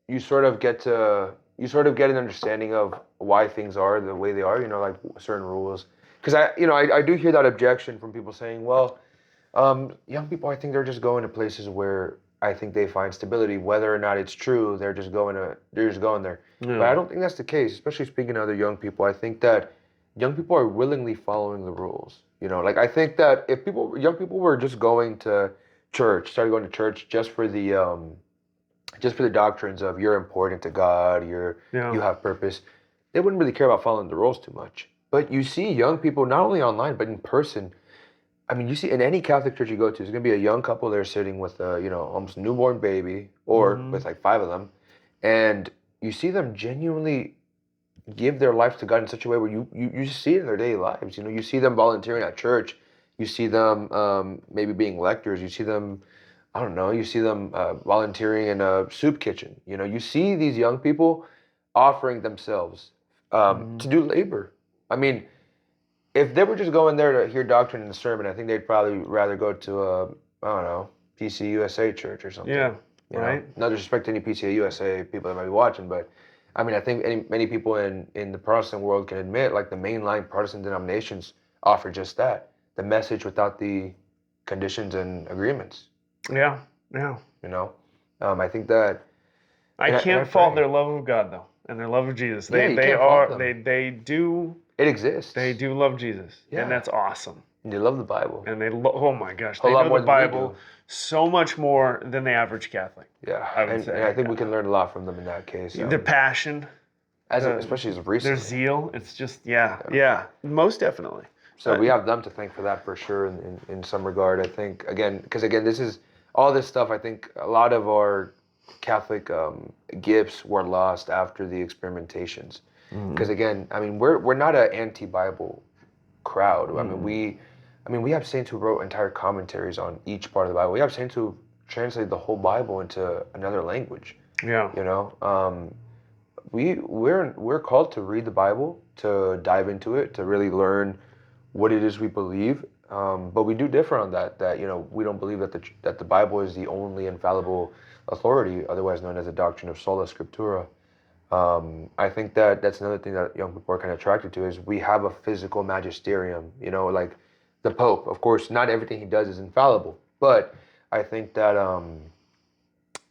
you sort of get an understanding of why things are the way they are. Like certain rules. Because I do hear that objection from people saying, well, young people, I think they're just going to places where I think they find stability. Whether or not it's true, they're just going there. Yeah. But I don't think that's the case. Especially speaking to other young people, I think that young people are willingly following the rules. Like I think that if young people were just going to church, started going to church just for the doctrines of you're important to God, you have purpose, they wouldn't really care about following the rules too much. But you see young people, not only online, but in person. I mean, you see in any Catholic church you go to, there's going to be a young couple there sitting with a, almost newborn baby, or with like 5 of them. And you see them genuinely give their life to God in such a way where you see it in their daily lives. You see them volunteering at church. You see them maybe being lectors. You see them, I don't know, you see them volunteering in a soup kitchen. You see these young people offering themselves to do labor. I mean, if they were just going there to hear doctrine and the sermon, I think they'd probably rather go to a PCUSA church or something. Yeah, you right. know? Not disrespect to any PCUSA people that might be watching, but I mean, I think many people in the Protestant world can admit, like the mainline Protestant denominations offer just that, the message without the conditions and agreements. Yeah, yeah. You know, I think that I can't fault their love of God though, and their love of Jesus. Yeah, you They can't fault are them. they do It exists. they do love Jesus, Yeah. and that's awesome. And they love the Bible. And they oh my gosh, A they lot know more the than we Bible do. so much more than the average Catholic. Yeah, I would and say. I think we can learn a lot from them in that case. Their passion, especially as of recently. their zeal. It's just yeah, most definitely. So we have them to thank for that for sure in some regard. I think because this is all this stuff. I think a lot of our Catholic gifts were lost after the experimentations. Because I mean, we're not an anti-Bible crowd. I mean, we have saints who wrote entire commentaries on each part of the Bible. We have saints who translate the whole Bible into another language. Yeah. You know, we're called to read the Bible, to dive into it, to really learn what it is we believe. But we do differ on that. That we don't believe that the Bible is the only infallible authority, otherwise known as the doctrine of sola scriptura. I think that's another thing that young people are kind of attracted to is we have a physical magisterium. Like the Pope. Of course, not everything he does is infallible, but I think that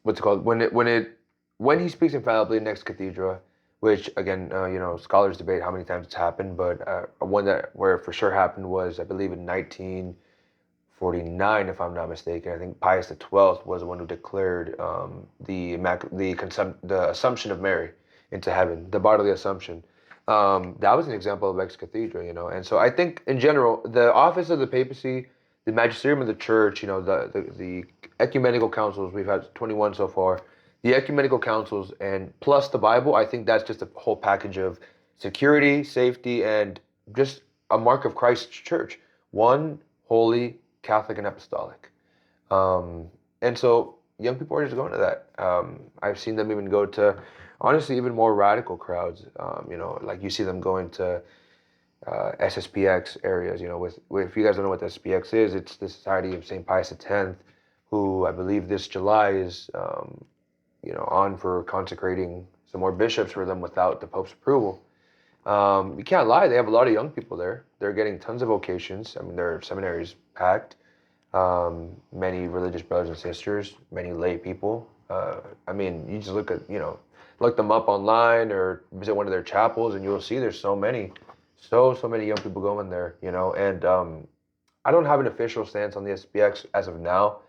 what's it called when he speaks infallibly in Ex Cathedra, which again, scholars debate how many times it's happened, but one where it for sure happened was, I believe, in 1949, if I'm not mistaken. I think Pius XII was the one who declared the Assumption of Mary into heaven, the bodily Assumption. That was an example of Ex Cathedra, and so I think in general, the office of the papacy, the magisterium of the church, the ecumenical councils, we've had 21 so far. The ecumenical councils and plus the Bible, I think that's just a whole package of security, safety, and just a mark of Christ's church. One, holy, Catholic, and apostolic. And so young people are just going to that. I've seen them even go to, honestly, even more radical crowds. Like you see them going to SSPX areas. If you guys don't know what SSPX is, it's the Society of St. Pius X, who I believe this July is on for consecrating some more bishops for them without the Pope's approval. You can't lie, they have a lot of young people there. They're getting tons of vocations. I mean, their seminaries packed. Many religious brothers and sisters, many lay people. I mean, you just look them up online or visit one of their chapels, and you'll see there's so many young people going there. And I don't have an official stance on the SPX as of now.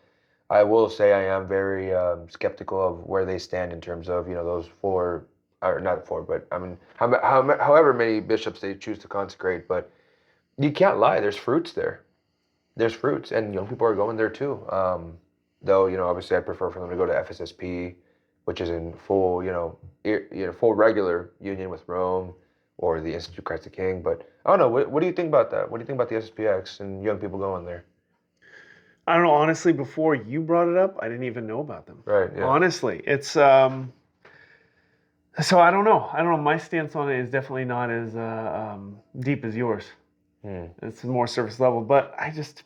I will say I am very skeptical of where they stand in terms of those four, or not four, but I mean however many bishops they choose to consecrate. But you can't lie, there's fruits there. There's fruits, and young people are going there too. Though obviously I prefer for them to go to FSSP, which is in full full regular union with Rome, or the Institute of Christ the King. But I don't know. What do you think about that? What do you think about the SPX and young people going there? I don't know. Honestly, before you brought it up, I didn't even know about them. Right. Yeah. Honestly, it's so I don't know. My stance on it is definitely not as deep as yours. It's more surface level, but I just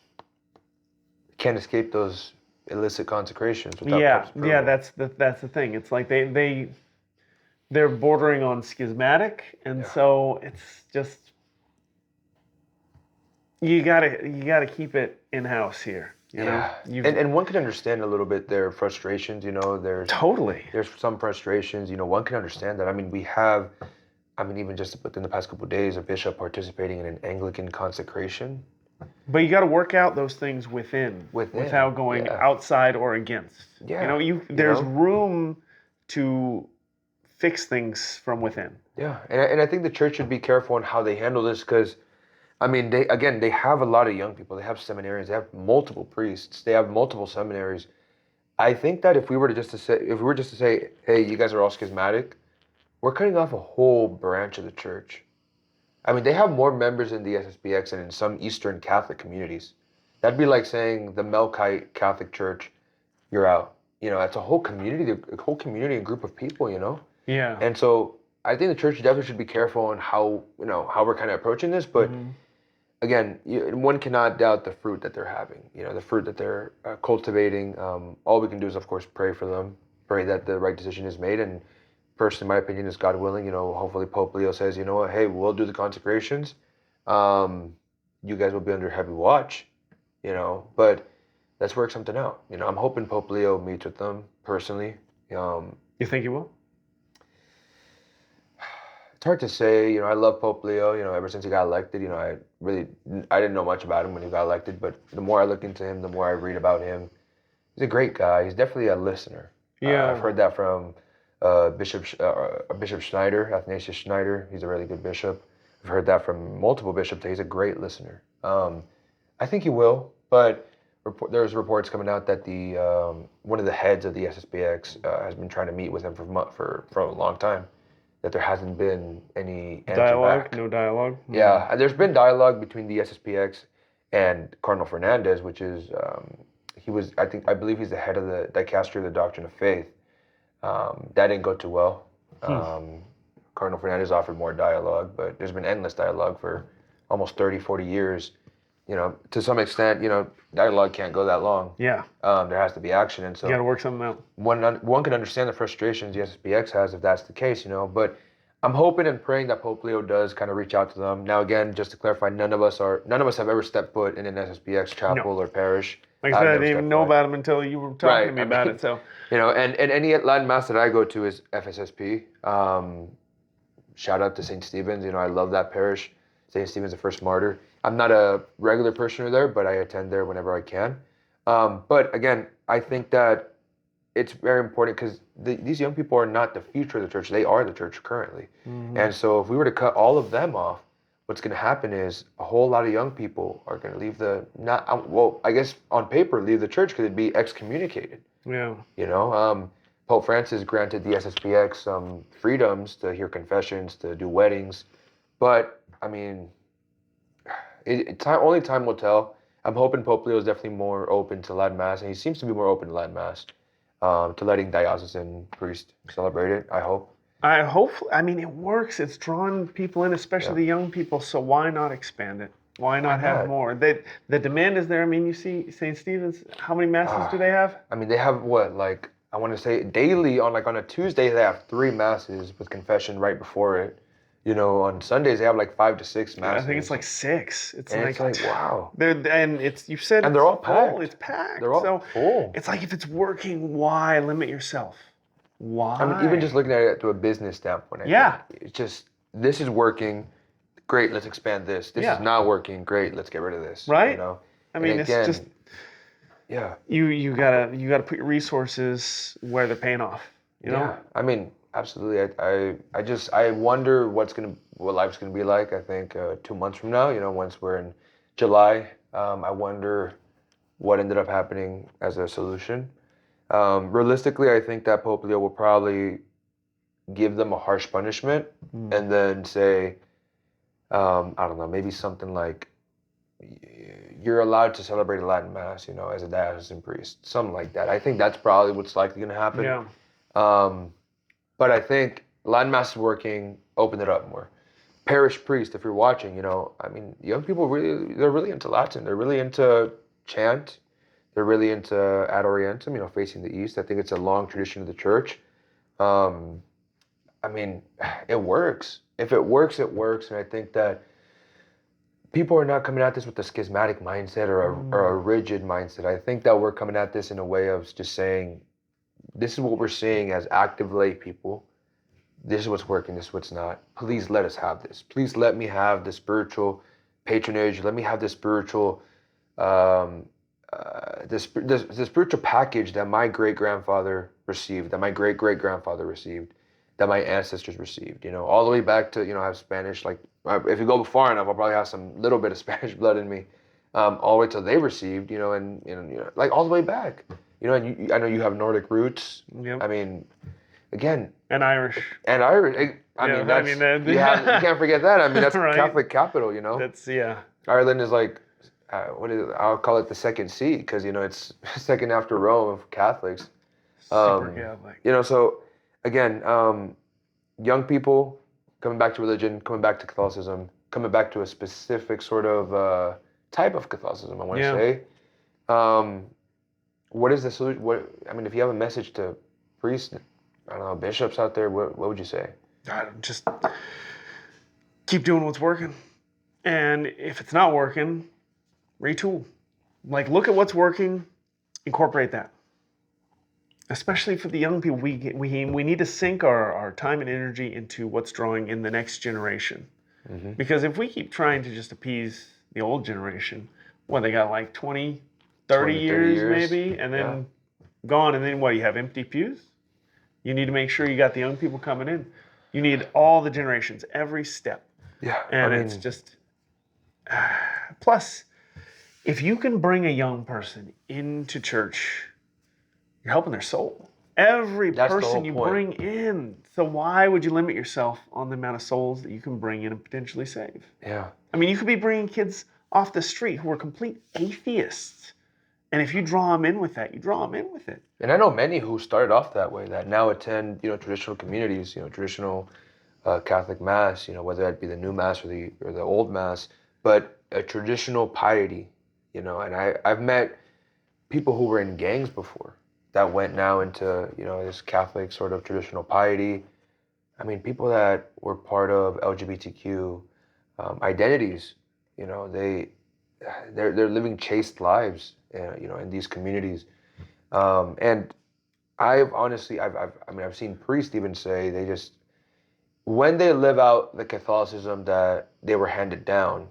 can't escape those illicit consecrations. Without yeah. That's the thing. It's like they're bordering on schismatic, and so it's just you gotta keep it in house here. You know? And one can understand a little bit their frustrations. There's some frustrations. One can understand that. I mean, even just within the past couple of days, a bishop participating in an Anglican consecration. But you got to work out those things within without going outside or against. Yeah. There's room to fix things from within. Yeah, and I think the church should be careful on how they handle this, because I mean, they have a lot of young people. They have seminarians. They have multiple priests. They have multiple seminaries. I think that if we were just to say, hey, you guys are all schismatic, we're cutting off a whole branch of the church. I mean, they have more members in the SSPX than in some Eastern Catholic communities. That'd be like saying the Melkite Catholic Church, you're out. It's a whole community and group of people. Yeah. And so I think the church definitely should be careful on how we're kind of approaching this, but. again, one cannot doubt the fruit that they're having. The fruit that they're cultivating. All we can do is, of course, pray for them, pray that the right decision is made. And personally, my opinion is, God willing, hopefully Pope Leo says, you know what, hey, we'll do the consecrations. You guys will be under heavy watch, but let's work something out. I'm hoping Pope Leo meets with them personally. You think he will? It's hard to say. I love Pope Leo. Ever since he got elected, I didn't know much about him when he got elected, but the more I look into him, the more I read about him. He's a great guy. He's definitely a listener. Yeah, I've heard that from Bishop Schneider, Athanasius Schneider. He's a really good bishop. I've heard that from multiple bishops that he's a great listener. I think he will, but there's reports coming out that the one of the heads of the SSPX has been trying to meet with him for a long time. That there hasn't been any answer dialogue, back. no dialogue. Yeah, there's been dialogue between the SSPX and Cardinal Fernandez, which is I believe he's the head of the dicastery of the Doctrine of Faith. That didn't go too well. Cardinal Fernandez offered more dialogue, but there's been endless dialogue for almost 30, 40 years. To some extent, dialogue can't go that long. Yeah. There has to be action, and so you got to work something out. One can understand the frustrations the SSPX has if that's the case, but I'm hoping and praying that Pope Leo does kind of reach out to them. Now, again, just to clarify, none of us have ever stepped foot in an SSPX chapel or parish. Like I said, I didn't even know about him until you were talking to me about it. So, and any Latin Mass that I go to is FSSP. Shout out to St. Stephen's. I love that parish. St. Stephen's, the first martyr. I'm not a regular parishioner there, but I attend there whenever I can. But again, I think that it's very important because these young people are not the future of the church. They are the church currently. Mm-hmm. And so if we were to cut all of them off, what's going to happen is a whole lot of young people are going to leave I guess on paper, leave the church because they'd be excommunicated. Yeah. Pope Francis granted the SSPX some freedoms to hear confessions, to do weddings. But, I mean, only time will tell. I'm hoping Pope Leo is definitely more open to Latin Mass, and he seems to be more open to Latin Mass, to letting diocesan priests celebrate it, I hope. I mean, it works. It's drawn people in, especially the young people, so why not expand it? Why not have more? The demand is there. I mean, you see St. Stephen's, how many Masses do they have? I mean, they have I want to say daily, on a Tuesday, they have 3 Masses with confession right before it. On Sundays they have 5 to 6 Masses. I think it's 6. It's wow. You said, and they're all packed. Full. It's packed. They're all full. It's if it's working, why limit yourself? Why? I mean, even just looking at it through a business standpoint. I think it's just, this is working. Great, let's expand this. This is not working. Great, let's get rid of this. Right. I mean, it's just. Yeah. You gotta put your resources where they're paying off. Yeah. I mean, absolutely. I wonder what life's gonna be like. I think 2 months from now, once we're in July, I wonder what ended up happening as a solution. Realistically, I think that Pope Leo will probably give them a harsh punishment and then say, I don't know, maybe something like, you're allowed to celebrate a Latin Mass, as a diocesan priest, something like that. I think that's probably what's likely going to happen. Yeah. But I think Latin Mass is working, open it up more. Parish priest, if you're watching, I mean, young people they're really into Latin. They're really into chant. They're really into Ad Orientem, facing the east. I think it's a long tradition of the church. I mean, it works. If it works, it works. And I think that people are not coming at this with a schismatic mindset or a rigid mindset. I think that we're coming at this in a way of just saying, this is what we're seeing as active lay people. This is what's working, this is what's not. Please let us have this. Please let me have the spiritual patronage. Let me have the spiritual, the spiritual package that my great-grandfather received, that my great-great-grandfather received, that my ancestors received. All the way back to, I have Spanish. If you go far enough, I'll probably have some little bit of Spanish blood in me. All the way till they received, and all the way back. And I know you have Nordic roots. Yep. I mean, again. And Irish. I mean, you can't forget that. I mean, that's right. Catholic capital, That's, Ireland is I'll call it the second see, because, it's second after Rome of Catholics. Super Catholic. So, again, young people coming back to religion, coming back to Catholicism, coming back to a specific sort of type of Catholicism, I want to Yeah. say. What is the solution? If you have a message to priests, I don't know, bishops out there, what would you say? Just keep doing what's working. And if it's not working, retool. Like, look at what's working, incorporate that. Especially for the young people, we need to sink our time and energy into what's drawing in the next generation. Mm-hmm. Because if we keep trying to just appease the old generation, they got like 20, 30 years maybe, and then gone, and then you have empty pews? You need to make sure you got the young people coming in. You need all the generations, every step. Yeah. And it's just... Plus, if you can bring a young person into church, you're helping their soul. Every person you bring in. So why would you limit yourself on the amount of souls that you can bring in and potentially save? Yeah. I mean, you could be bringing kids off the street who are complete atheists. And if you draw them in with that, you draw them in with it. And I know many who started off that way that now attend, traditional communities, traditional Catholic Mass, whether that be the new Mass or the old Mass, but a traditional piety, and I've met people who were in gangs before that went now into, this Catholic sort of traditional piety. I mean, people that were part of LGBTQ identities, they're living chaste lives, in these communities. And I've seen priests even say when they live out the Catholicism that they were handed down,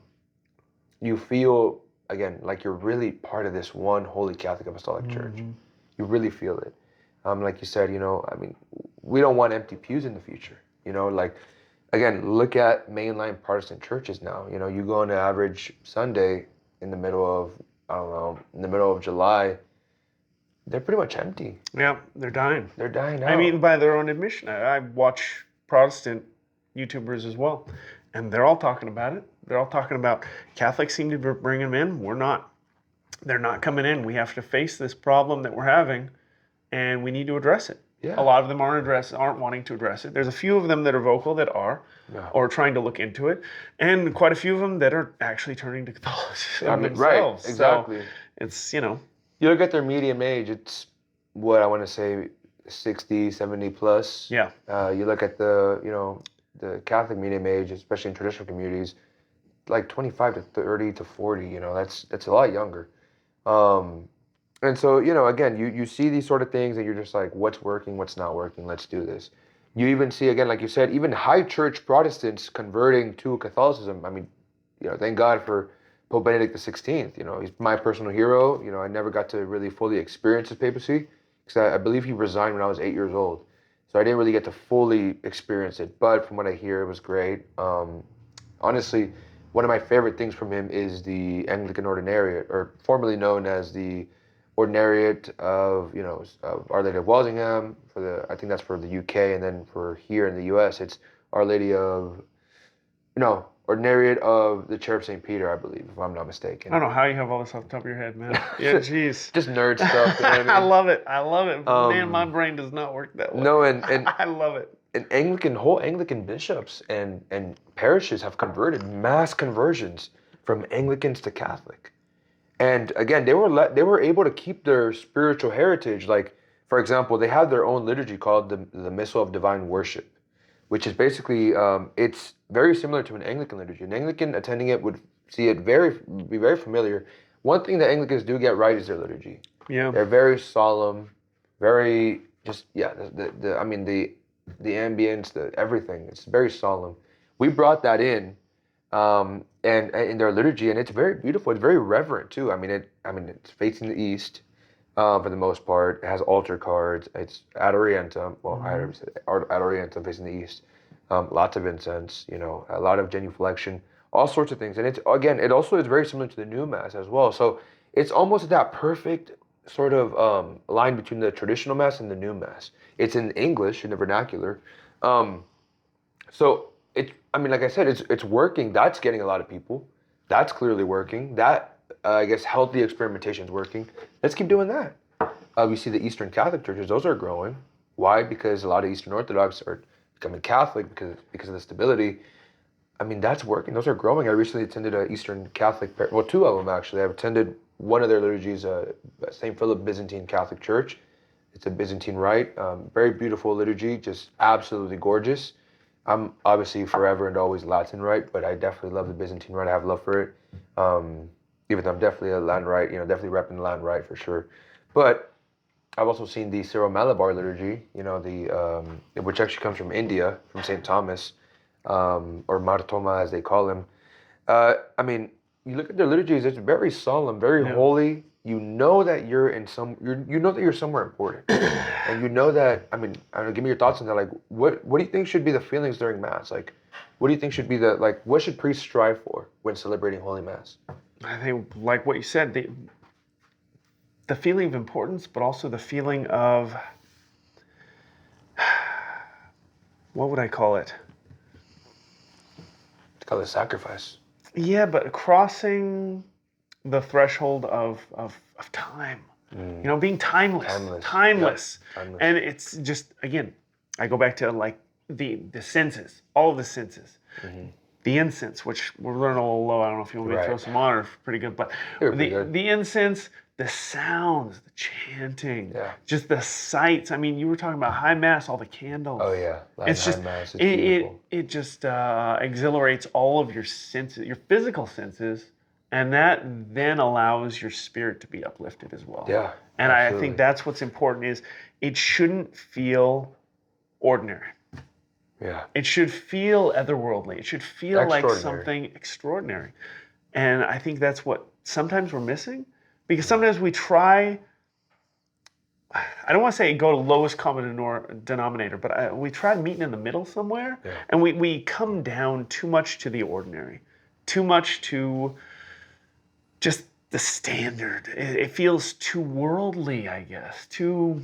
you feel, again, like you're really part of this one Holy Catholic Apostolic Church. You really feel it. Like you said, we don't want empty pews in the future. Again, look at mainline Protestant churches now. You go on an average Sunday in the middle of July, they're pretty much empty. Yeah, they're dying. They're dying out. I mean, by their own admission. I watch Protestant YouTubers as well, and they're all talking about it. They're all talking about Catholics seem to bring them in. We're not. They're not coming in. We have to face this problem that we're having, and we need to address it. Yeah. A lot of them aren't wanting to address it. There's a few of them that are vocal that are, or trying to look into it, and quite a few of them that are actually turning to Catholicism themselves. Right, exactly. So it's, You look at their median age, it's what I want to say, 60, 70 plus. Yeah. You look at the Catholic median age, especially in traditional communities, like 25 to 30 to 40, that's a lot younger. And so, again, you see these sort of things and you're just like, what's working, what's not working, let's do this. You even see, again, like you said, even high church Protestants converting to Catholicism. I mean, thank God for Pope Benedict XVI. He's my personal hero. I never got to really fully experience his papacy because I believe he resigned when I was 8 years old. So I didn't really get to fully experience it. But from what I hear, it was great. Honestly, one of my favorite things from him is the Anglican Ordinariate, or formerly known as the Ordinariate of Our Lady of Walsingham. I think that's for the UK, and then for here in the US, it's Ordinariate of the Chair of St. Peter, I believe, if I'm not mistaken. I don't know how you have all this off the top of your head, man. Yeah, jeez. Just nerd stuff. I love it. Man, my brain does not work that way. No, and I love it. And whole Anglican bishops and parishes have converted, mass conversions from Anglicans to Catholic. And again, they were able to keep their spiritual heritage. Like, for example, they have their own liturgy called the Missal of Divine Worship, which is basically it's very similar to an Anglican liturgy. An Anglican attending it would see it be very familiar. One thing that Anglicans do get right is their liturgy. Yeah, they're very solemn, very the ambience, everything. It's very solemn. We brought that in. And in their liturgy, and it's very beautiful. It's very reverent too. It's facing the east, for the most part. It has altar cards. It's ad orientem. Well, ad orientem facing the east. Lots of incense. A lot of genuflection. All sorts of things. And it also is very similar to the new Mass as well. So it's almost that perfect sort of line between the traditional Mass and the new Mass. It's in English, in the vernacular. So like I said, it's working. That's getting a lot of people. That's clearly working. That, healthy experimentation is working. Let's keep doing that. We see the Eastern Catholic churches, those are growing. Why? Because a lot of Eastern Orthodox are becoming Catholic because of the stability. I mean, that's working. Those are growing. I recently attended a Eastern Catholic, well, two of them actually. I've attended one of their liturgies, St. Philip Byzantine Catholic Church. It's a Byzantine rite. Very beautiful liturgy, just absolutely gorgeous. I'm obviously forever and always Latin rite, but I definitely love the Byzantine rite. I have love for it. Even though I'm definitely a Latin rite, definitely repping the Latin rite for sure. But I've also seen the Syro-Malabar liturgy, which actually comes from India, from St. Thomas, or Martoma as they call him. I mean, you look at their liturgies; it's very solemn, very holy. You know that you're somewhere important, and you know that. I mean, give me your thoughts on that. Like, what do you think should be the feelings during Mass? Like, what do you think should be what should priests strive for when celebrating Holy Mass? I think, like what you said, the feeling of importance, but also the feeling of, what would I call it? It's called a sacrifice. Yeah, but crossing the threshold of time. Being timeless. Timeless. Yep. And it's just, again, I go back to like the senses, all of the senses. Mm-hmm. The incense, which we're learning a little low. I don't know if you want me to throw some on or pretty good, but the incense, the sounds, the chanting, just the sights. I mean, you were talking about High Mass, all the candles. Oh yeah, it's just Mass, it's beautiful. It just exhilarates all of your senses, your physical senses, and that then allows your spirit to be uplifted as well. Yeah, and absolutely. I think that's what's important is it shouldn't feel ordinary. Yeah. It should feel otherworldly. It should feel like something extraordinary. And I think that's what sometimes we're missing. Because sometimes we try, I don't want to say go to lowest common denominator, but we try meeting in the middle somewhere. Yeah. And we come down too much to the ordinary. Too much to just the standard. It feels too worldly, I guess. Too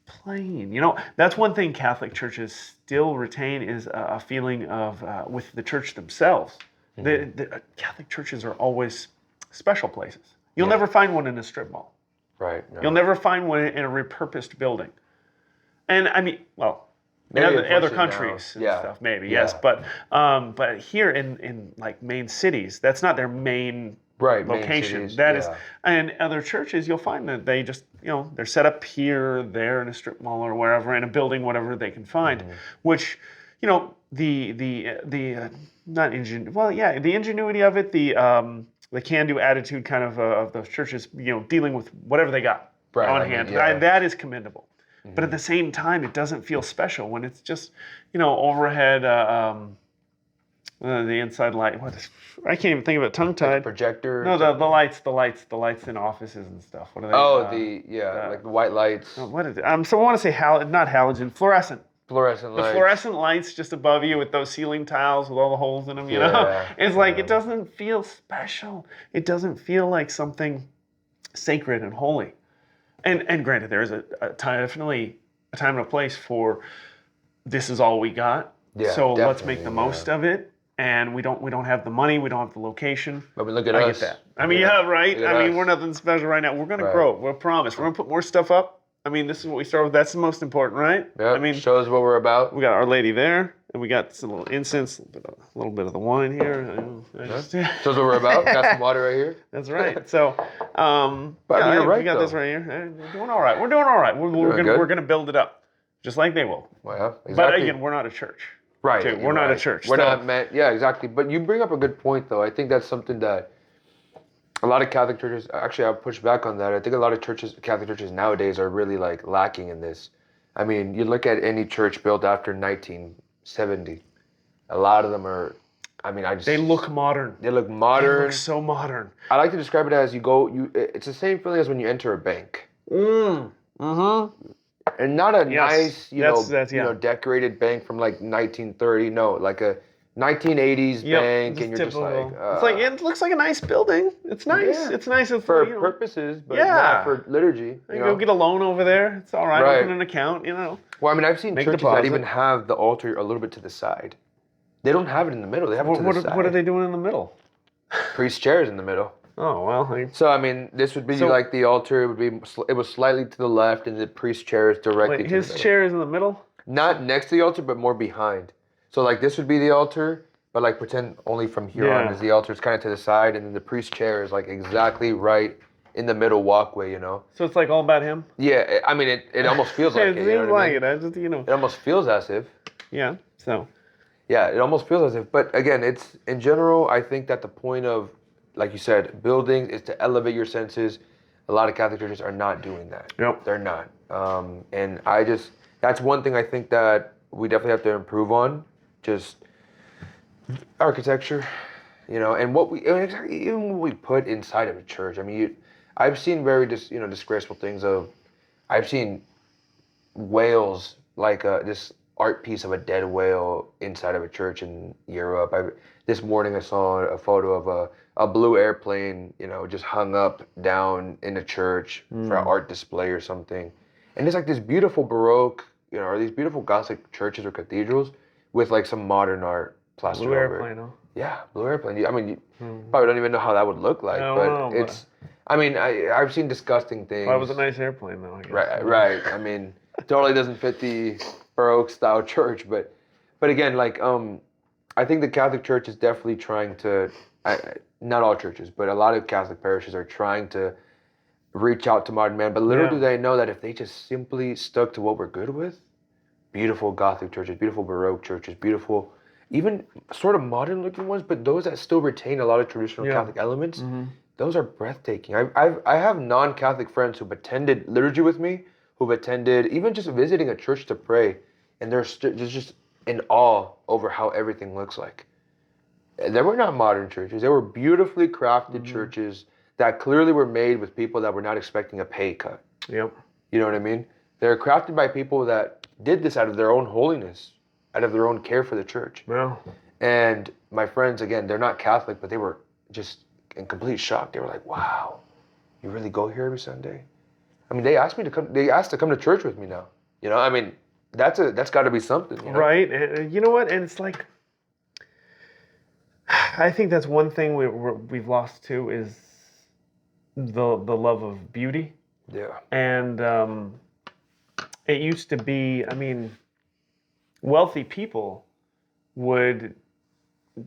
plain. That's one thing Catholic churches still retain is a feeling of, with the church themselves. Mm-hmm. The Catholic churches are always special places. You'll never find one in a strip mall. Right. No. You'll never find one in a repurposed building. And I mean, well, in other countries and stuff, maybe, yes. But here in like main cities, that's not their main location. That is, and other churches, you'll find that they just, they're set up here, there in a strip mall or wherever, in a building, whatever they can find, which, the ingenuity of it, the can-do attitude kind of those churches, dealing with whatever they got on hand. That is commendable. Mm-hmm. But at the same time, it doesn't feel special when it's just, overhead, the inside light. I can't even think of it. Tongue-tied. Like projector. No, the lights in offices and stuff. What are they? Like the white lights. What is it? So I want to say not halogen, fluorescent. Fluorescent lights. The fluorescent lights just above you with those ceiling tiles with all the holes in them, It's like, it doesn't feel special. It doesn't feel like something sacred and holy. And granted, there is definitely a time and a place for this is all we got. Yeah, so let's make the most of it. And we don't have the money, we don't have the location. But look at us. I get that. I mean, right? I mean, we're nothing special right now. We're going to grow. We'll promise. We're going to put more stuff up. I mean, this is what we start with. That's the most important, right? Yeah. I mean, shows what we're about. We got Our Lady there, and we got some little incense, a little bit of the wine here. Shows what we're about. Got some water right here. That's right. So, but you're right. We got this right here. We're doing all right. We're doing all right. We're gonna build it up, just like they will. Well, exactly. But again, we're not a church. Right. We're not a church. We're not meant. Yeah, exactly. But you bring up a good point, though. I think that's something that a lot of Catholic churches, actually, I'll push back on that. I think a lot of Catholic churches nowadays are really lacking in this. I mean, you look at any church built after 1970, a lot of them are, they look modern. They look so modern. I like to describe it as it's the same feeling as when you enter a bank. And not a nice, decorated bank from 1930. No, like a 1980s bank, and you're typical. It's it looks like a nice building. It's nice. Yeah. It's nice for purposes, but not for liturgy. You go get a loan over there. It's all right. Open an account. Well, I've seen churches that even have the altar a little bit to the side. They don't have it in the middle. They have it to the side. What are they doing in the middle? Priest chairs in the middle. Oh well. So this would be like the altar. It was slightly to the left, and the priest chair is directly. His chair is in the middle. Not next to the altar, but more behind. So this would be the altar, but like pretend only from here on Yeah. is the altar is kind of to the side, and then the priest chair is like exactly right in the middle walkway, you know? So it's like all about him? Yeah, I mean, it almost feels like It it, you know seems what I like mean? it. I just, It almost feels as if. yeah. So, Yeah, it almost feels as if. But again, it's in general, I think that the point of, like you said, buildings is to elevate your senses. A lot of Catholic churches are not doing that. Yep. They're not. And that's one thing I think that we definitely have to improve on. Just architecture, you know, and even what we put inside of a church. I mean, I've seen very disgraceful things I've seen whales, like this art piece of a dead whale inside of a church in Europe. This morning I saw a photo of a blue airplane, you know, just hung up down in a church for an art display or something. And it's like this beautiful Baroque, you know, or these beautiful Gothic churches or cathedrals with like some modern art plastered blue over airplane, it. huh? Yeah, blue airplane. I mean, you probably don't even know how that would look like, I don't but know, but it's. I mean, I've seen disgusting things. well, it was a nice airplane, though, I guess. Right. I mean, totally doesn't fit the Baroque style church, but again, like I think the Catholic Church is definitely trying to. Not all churches, but a lot of Catholic parishes are trying to reach out to modern man. But little do they know that if they just simply stuck to what we're good with, beautiful Gothic churches, beautiful Baroque churches, beautiful, even sort of modern looking ones, but those that still retain a lot of traditional Catholic elements, those are breathtaking. I have non-Catholic friends who've attended liturgy with me, who've attended even just visiting a church to pray, and they're just in awe over how everything looks like. They were not modern churches. They were beautifully crafted churches that clearly were made with people that were not expecting a pay cut. Yep. You know what I mean? They're crafted by people that did this out of their own holiness, out of their own care for the church. Well. And my friends, again, they're not Catholic, but they were just in complete shock. They were like, "Wow, you really go here every Sunday?" I mean, they asked to come to church with me now. You know, I mean, that's got to be something. You know? Right. And you know what? And it's like, I think that's one thing we've lost too is the love of beauty. Yeah. And it used to be, I mean, wealthy people would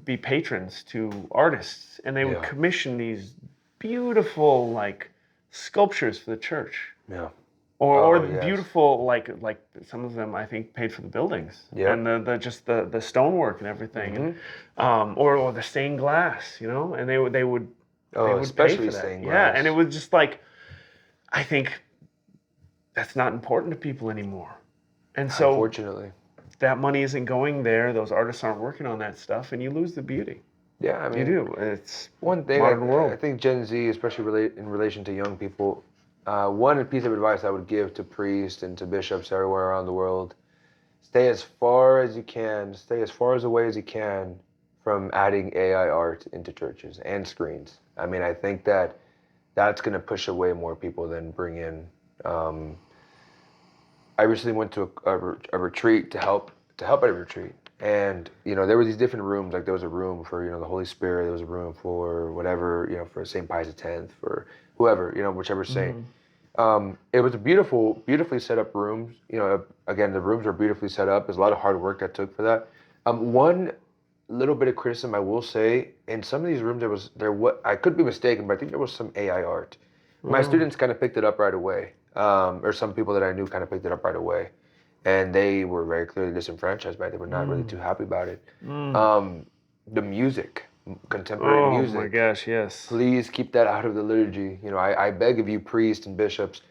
be patrons to artists, and they would commission these beautiful like sculptures for the church. Yeah. Or beautiful like some of them I think paid for the buildings. Yeah. And the stonework and everything. And or the stained glass, you know, and they would especially pay for that. stained glass. Yeah, and it was just like, I think that's not important to people anymore. And so unfortunately, that money isn't going there. Those artists aren't working on that stuff, and you lose the beauty. Yeah, I mean, you do. It's one thing. Modern world. I think Gen Z, especially in relation to young people, one piece of advice I would give to priests and to bishops everywhere around the world: stay as far as you can, stay as far away as you can from adding AI art into churches and screens. I mean, I think that's going to push away more people than bring in. I recently went to a retreat to help at a retreat, and you know there were these different rooms. Like there was a room for the Holy Spirit, there was a room for whatever for Saint Pius X, for whoever whichever saint. It was a beautifully set up rooms. Again, the rooms were beautifully set up. There's a lot of hard work that took for that. One little bit of criticism I will say: in some of these rooms, I could be mistaken, but I think there was some AI art. My students kind of picked it up right away. Or some people that I knew kind of picked it up right away, and they were very clearly disenfranchised by it. They were not really too happy about it. The music, contemporary music. Oh my gosh, yes. Please keep that out of the liturgy. I beg of you, priests and bishops.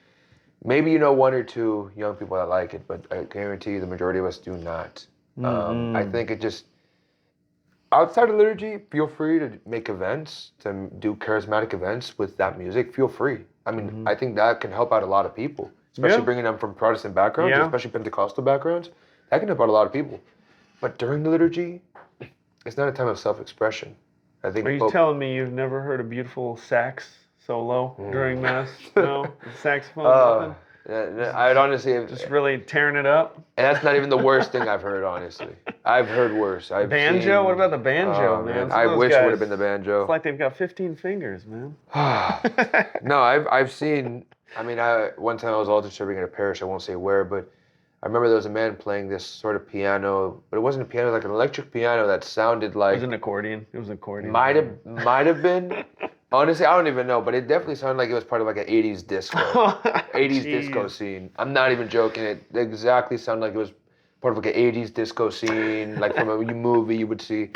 Maybe one or two young people that like it, but I guarantee you the majority of us do not. I think it just, outside of liturgy, feel free to make events, to do charismatic events with that music. Feel free. I mean, I think that can help out a lot of people, especially bringing them from Protestant backgrounds, especially Pentecostal backgrounds. That can help out a lot of people. But during the liturgy, it's not a time of self-expression. I think. Are you telling me you've never heard a beautiful sax solo during Mass? No? Saxophone? Nothing? I'd honestly just really tearing it up. And that's not even the worst thing I've heard, honestly. I've heard worse. Banjo? What about the banjo, man? I wish it would have been the banjo. It's like they've got 15 fingers, man. No, I've seen. I mean, one time I was altar serving at a parish. I won't say where, but I remember there was a man playing this sort of piano, but it wasn't a piano, like an electric piano that sounded like It was an accordion. It was an accordion. might have been. Honestly, I don't even know, but it definitely sounded like it was part of like an 80s disco. 80s disco scene. I'm not even joking. It exactly sounded like it was part of like an 80s disco scene, like from a movie you would see.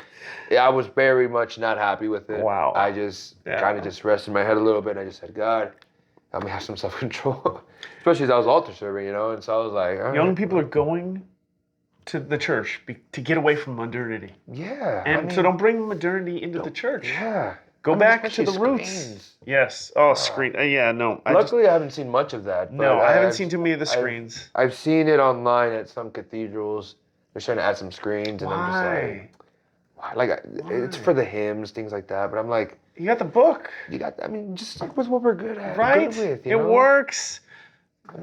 Yeah, I was very much not happy with it. Wow. I just kind of just rested my head a little bit and I just said, God, help me have some self-control. Especially as I was altar serving, you know, and so I was like, all right. Young people are going to the church to get away from modernity. Yeah. And so don't bring modernity into the church. Yeah. Go back to the especially roots. screens. Yes. Oh, screen. Yeah, no. Luckily, I haven't seen much of that. But I haven't seen too many of the screens. I've seen it online at some cathedrals. They're trying to add some screens, and I'm just like, why? Like, it's for the hymns, things like that. But I'm like, you got the book. You got. I mean, just stick with what we're good at. Right. Good with, it works.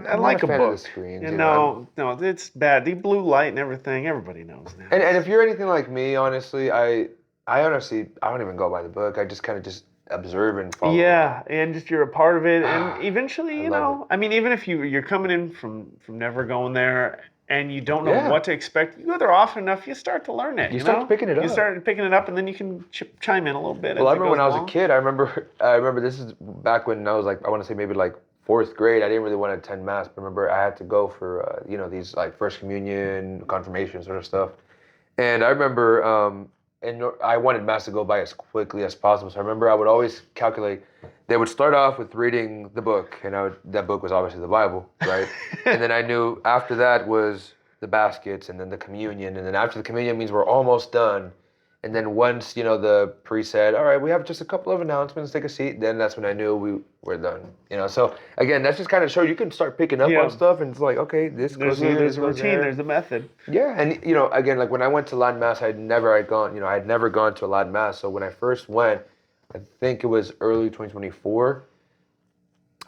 I like a book. Of the screens, no, it's bad. The blue light and everything. Everybody knows now. And if you're anything like me, honestly, I honestly don't even go by the book. I just kind of just observe and follow. Yeah, and just you're a part of it, and eventually, you know, I mean, even if you're coming in from never going there, and you don't know what to expect, you go there often enough, you start to learn it. You start picking it up. You start picking it up, and then you can chime in a little bit. Well, I remember when I was a kid. I remember this is back when I was like, I want to say maybe like 4th grade. I didn't really want to attend mass, but remember I had to go for you know, these like first communion, confirmation sort of stuff, and I remember. And I wanted mass to go by as quickly as possible. So I remember I would always calculate. They would start off with reading the book, and that book was obviously the Bible, right? And then I knew after that was the baskets, and then the communion, and then after the communion means we're almost done. And then once, you know, the priest said, all right, we have just a couple of announcements, take a seat, then that's when I knew we were done. You know, so again, that's just kind of shows you can start picking up on stuff, and it's like, okay, this goes here, there's a routine, there's a method. Yeah, and you know, again, like when I went to Latin Mass, I had never gone to a Latin Mass. So when I first went, I think it was early 2024,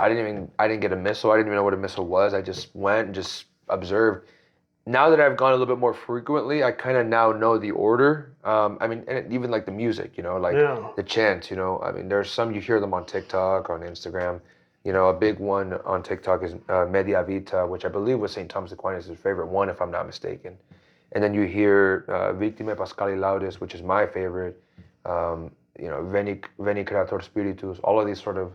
I didn't get a missal. I didn't even know what a missal was. I just went and just observed. Now that I've gone a little bit more frequently, I kind of now know the order. I mean, and even like the music, you know, like the chants, you know. I mean, there's some, you hear them on TikTok, on Instagram. You know, a big one on TikTok is Media Vita, which I believe was St. Thomas Aquinas' favorite one, if I'm not mistaken. And then you hear Victime Pascali Laudes, which is my favorite. You know, Veni Creator Spiritus, all of these sort of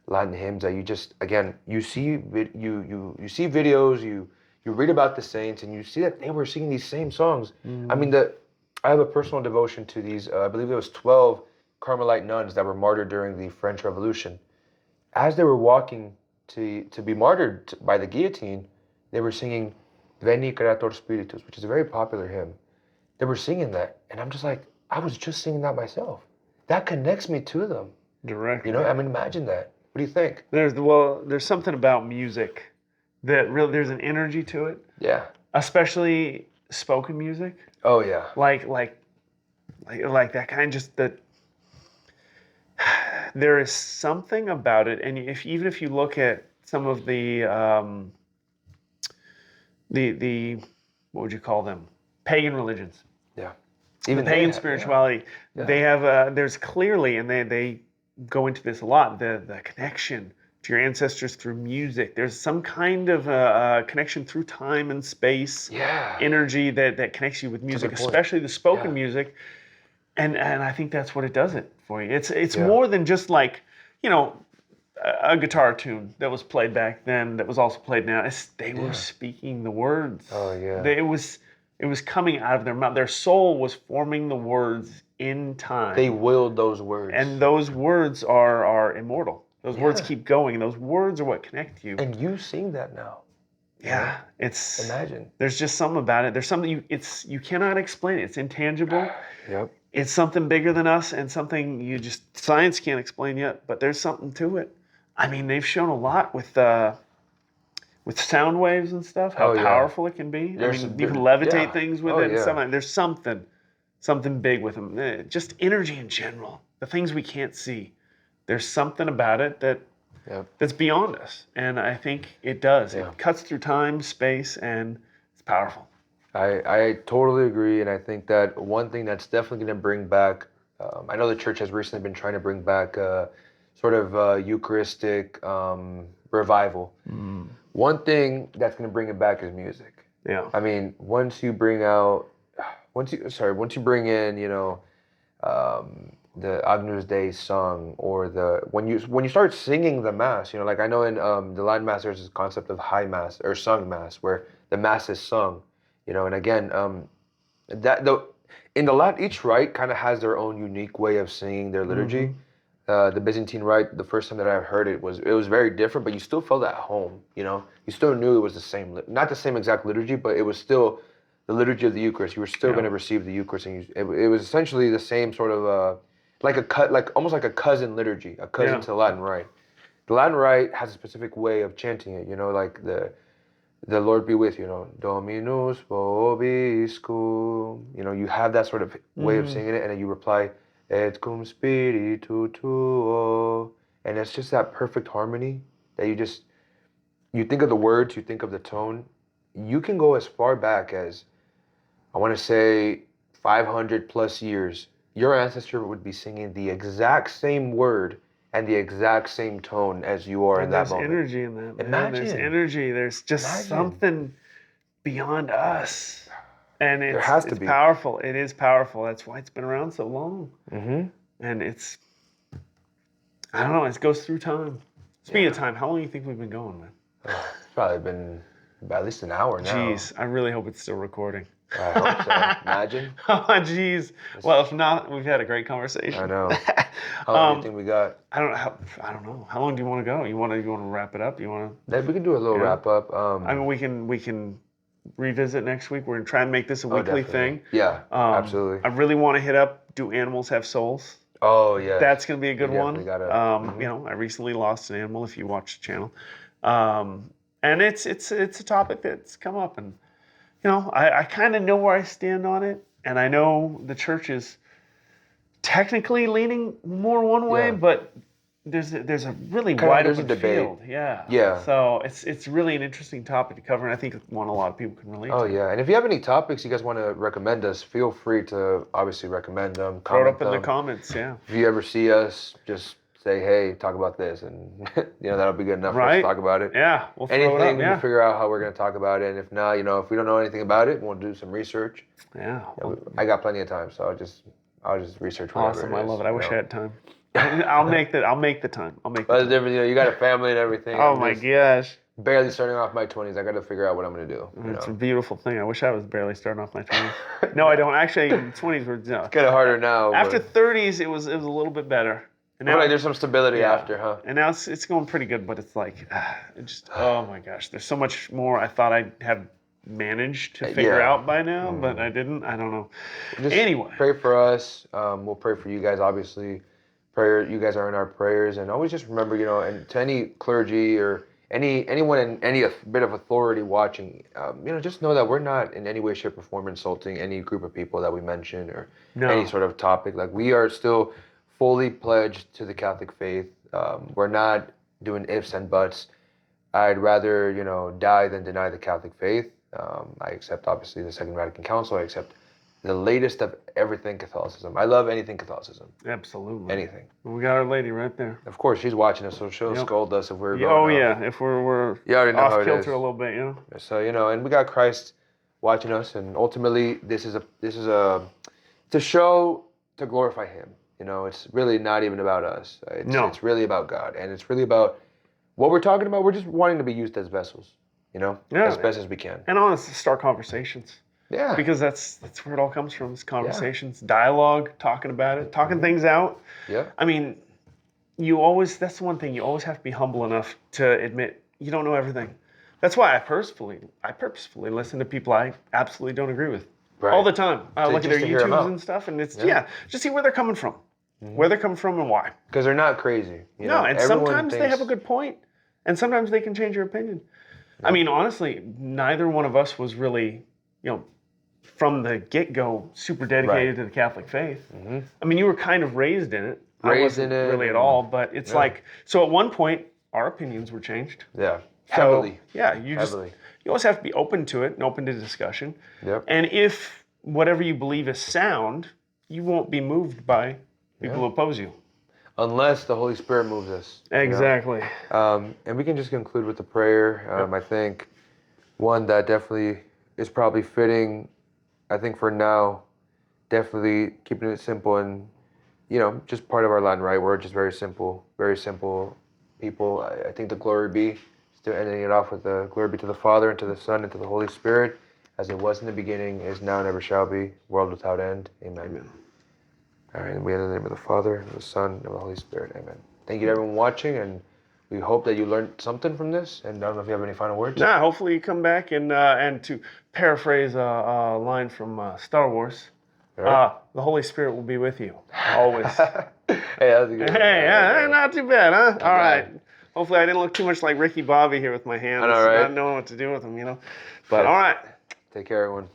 Latin hymns that you just, again, you see videos, you read about the saints, and you see that they were singing these same songs. I mean, I have a personal devotion to these, I believe there was 12 Carmelite nuns that were martyred during the French Revolution. As they were walking to be martyred by the guillotine, they were singing Veni Creator Spiritus, which is a very popular hymn. They were singing that, and I'm just like, I was just singing that myself. That connects me to them. Directly. You know, I mean, imagine that. What do you think? There's something about music that really, there's an energy to it. Yeah. Especially spoken music. Oh yeah. Like that kind, just that. There is something about it, and even if you look at some of the what would you call them? Pagan religions. Yeah. Even the pagan spirituality, they have there's clearly, and they go into this a lot, the connection to your ancestors through music. There's some kind of connection through time and space, energy that connects you with music, especially the spoken music. And I think that's what it does it for you. It's more than just like, you know, a guitar tune that was played back then that was also played now. They were speaking the words. Oh yeah. It was coming out of their mouth. Their soul was forming the words in time. They willed those words. And those words are immortal. Those words keep going. Those words are what connect you. And you sing that now. Yeah, it's imagine. There's just something about it. There's something you cannot explain it. It's intangible. Yep. It's something bigger than us, and something science can't explain yet. But there's something to it. I mean, they've shown a lot with sound waves and stuff. How powerful it can be. I mean, you can levitate things with it. And there's something big with them. Just energy in general. The things we can't see. There's something about it that's beyond us, and I think it does. It cuts through time, space, and it's powerful. I totally agree, and I think that one thing that's definitely going to bring back, I know the church has recently been trying to bring back sort of Eucharistic revival. One thing that's going to bring it back is music. Yeah. I mean, once you bring in, the Agnus Dei song, or when you start singing the mass, like I know in the Latin mass there's this concept of high mass or sung mass, where the mass is sung, and again, that the in the Latin, each rite kind of has their own unique way of singing their liturgy. The Byzantine rite, the first time that I heard it was very different, but you still felt at home. You still knew it was the same, not the same exact liturgy, but it was still the liturgy of the Eucharist. You were still going to receive the Eucharist, and it was essentially the same sort of like almost like a cousin liturgy, a cousin to the Latin rite. The Latin rite has a specific way of chanting it. Like the Lord be with you. Dominus vobiscum. You have that sort of way of singing it, and then you reply, et cum spiritu tuo, and it's just that perfect harmony that you think of the words, you think of the tone. You can go as far back as, I want to say, 500 plus years. Your ancestor would be singing the exact same word and the exact same tone as you are in that moment. There's energy in that, man. Imagine. There's energy. There's just something beyond us. And there has to be. Powerful. It is powerful. That's why it's been around so long. And I don't know, it goes through time. Speaking of time, how long do you think we've been going, man? It's probably been about at least an hour now. Jeez, I really hope it's still recording. I hope so. Imagine. Oh, jeez. Well, if not, we've had a great conversation. I know. How long do you think we got? I don't know. How long do you want to go? You want to wrap it up? You want to? We can do a little wrap up. I mean, we can revisit next week. We're gonna try and make this a weekly thing. Yeah, absolutely. I really want to hit up. Do animals have souls? Oh yeah. That's gonna be a good one. Gotta, I recently lost an animal. If you watch the channel, and it's a topic that's come up, and I kind of know where I stand on it, and I know the church is technically leaning more one way, but there's a really wide open field. Yeah. So it's really an interesting topic to cover, and I think it's one a lot of people can relate to. Oh yeah, and if you have any topics you guys want to recommend us, feel free to obviously recommend them. Throw it up in the comments. Yeah. If you ever see us, just say, hey, talk about this, and that'll be good enough for us to talk about it. Yeah, we'll throw anything, it up, we'll figure out how we're going to talk about it, and if not, if we don't know anything about it, we'll do some research. Yeah. I got plenty of time, so I'll just research whatever. Awesome, I love it. I wish I had time. I'll make the time. But the difference, you got a family and everything. Oh my gosh. Barely starting off my 20s. I got to figure out what I'm going to do. It's a beautiful thing. I wish I was barely starting off my 20s. No, I don't. Actually, 20s were. No. It's kind of harder now. After 30s, it was a little bit better. And now, there's some stability after, huh? And now it's going pretty good, but it's like, oh my gosh, there's so much more I thought I'd have managed to figure out by now, but I didn't. I don't know. Just anyway, pray for us. We'll pray for you guys, obviously. You guys are in our prayers, and always just remember, and to any clergy or anyone in any bit of authority watching, just know that we're not in any way, shape, or form insulting any group of people that we mention or any sort of topic. Like, we are still fully pledged to the Catholic faith. We're not doing ifs and buts. I'd rather, die than deny the Catholic faith. I accept, obviously, the Second Vatican Council. I accept the latest of everything Catholicism. I love anything Catholicism. Absolutely. Anything. We got Our Lady right there. Of course, she's watching us, so she'll scold us if we're going off. If we're you already know off kilter a little bit, So, and we got Christ watching us, and ultimately, this is a show to glorify Him. It's really not even about us. It's really about God, and it's really about what we're talking about. We're just wanting to be used as vessels, as best as we can. And honestly, start conversations. Yeah. Because that's where it all comes from. It's conversations, dialogue, talking about it, talking things out. Yeah. I mean, that's the one thing, you always have to be humble enough to admit you don't know everything. That's why I purposefully listen to people I absolutely don't agree with. Right. All the time. I look at their YouTubes and stuff, and it's, just see where they're coming from. Where they're coming from and why. Because they're not crazy. And sometimes they have a good point, and sometimes they can change your opinion. Yeah. I mean, honestly, neither one of us was really, from the get-go, super dedicated to the Catholic faith. Mm-hmm. I mean, you were kind of raised in it. I wasn't really at all, but it's like, so at one point, our opinions were changed. Yeah, heavily. So, you always have to be open to it and open to discussion. Yep. And if whatever you believe is sound, you won't be moved by people who oppose you. Unless the Holy Spirit moves us. Exactly. And we can just conclude with a prayer. I think one that definitely is probably fitting. I think for now, definitely keeping it simple and, just part of our Latin, right? We're just very simple people. I think the glory be, still ending it off with the glory be to the Father and to the Son and to the Holy Spirit, as it was in the beginning, is now, and ever shall be, world without end. Amen. Amen. All right, and we end in the name of the Father, and the Son, and of the Holy Spirit. Amen. Thank you to everyone watching, and we hope that you learned something from this. And I don't know if you have any final words. Nah, hopefully you come back and to paraphrase a line from Star Wars, Right. the Holy Spirit will be with you always. Hey, that was a good one. Hey, not too bad, huh? All right. bad. Hopefully I didn't look too much like Ricky Bobby here with my hands, I know, right? not knowing what to do with them, But all right. Take care, everyone.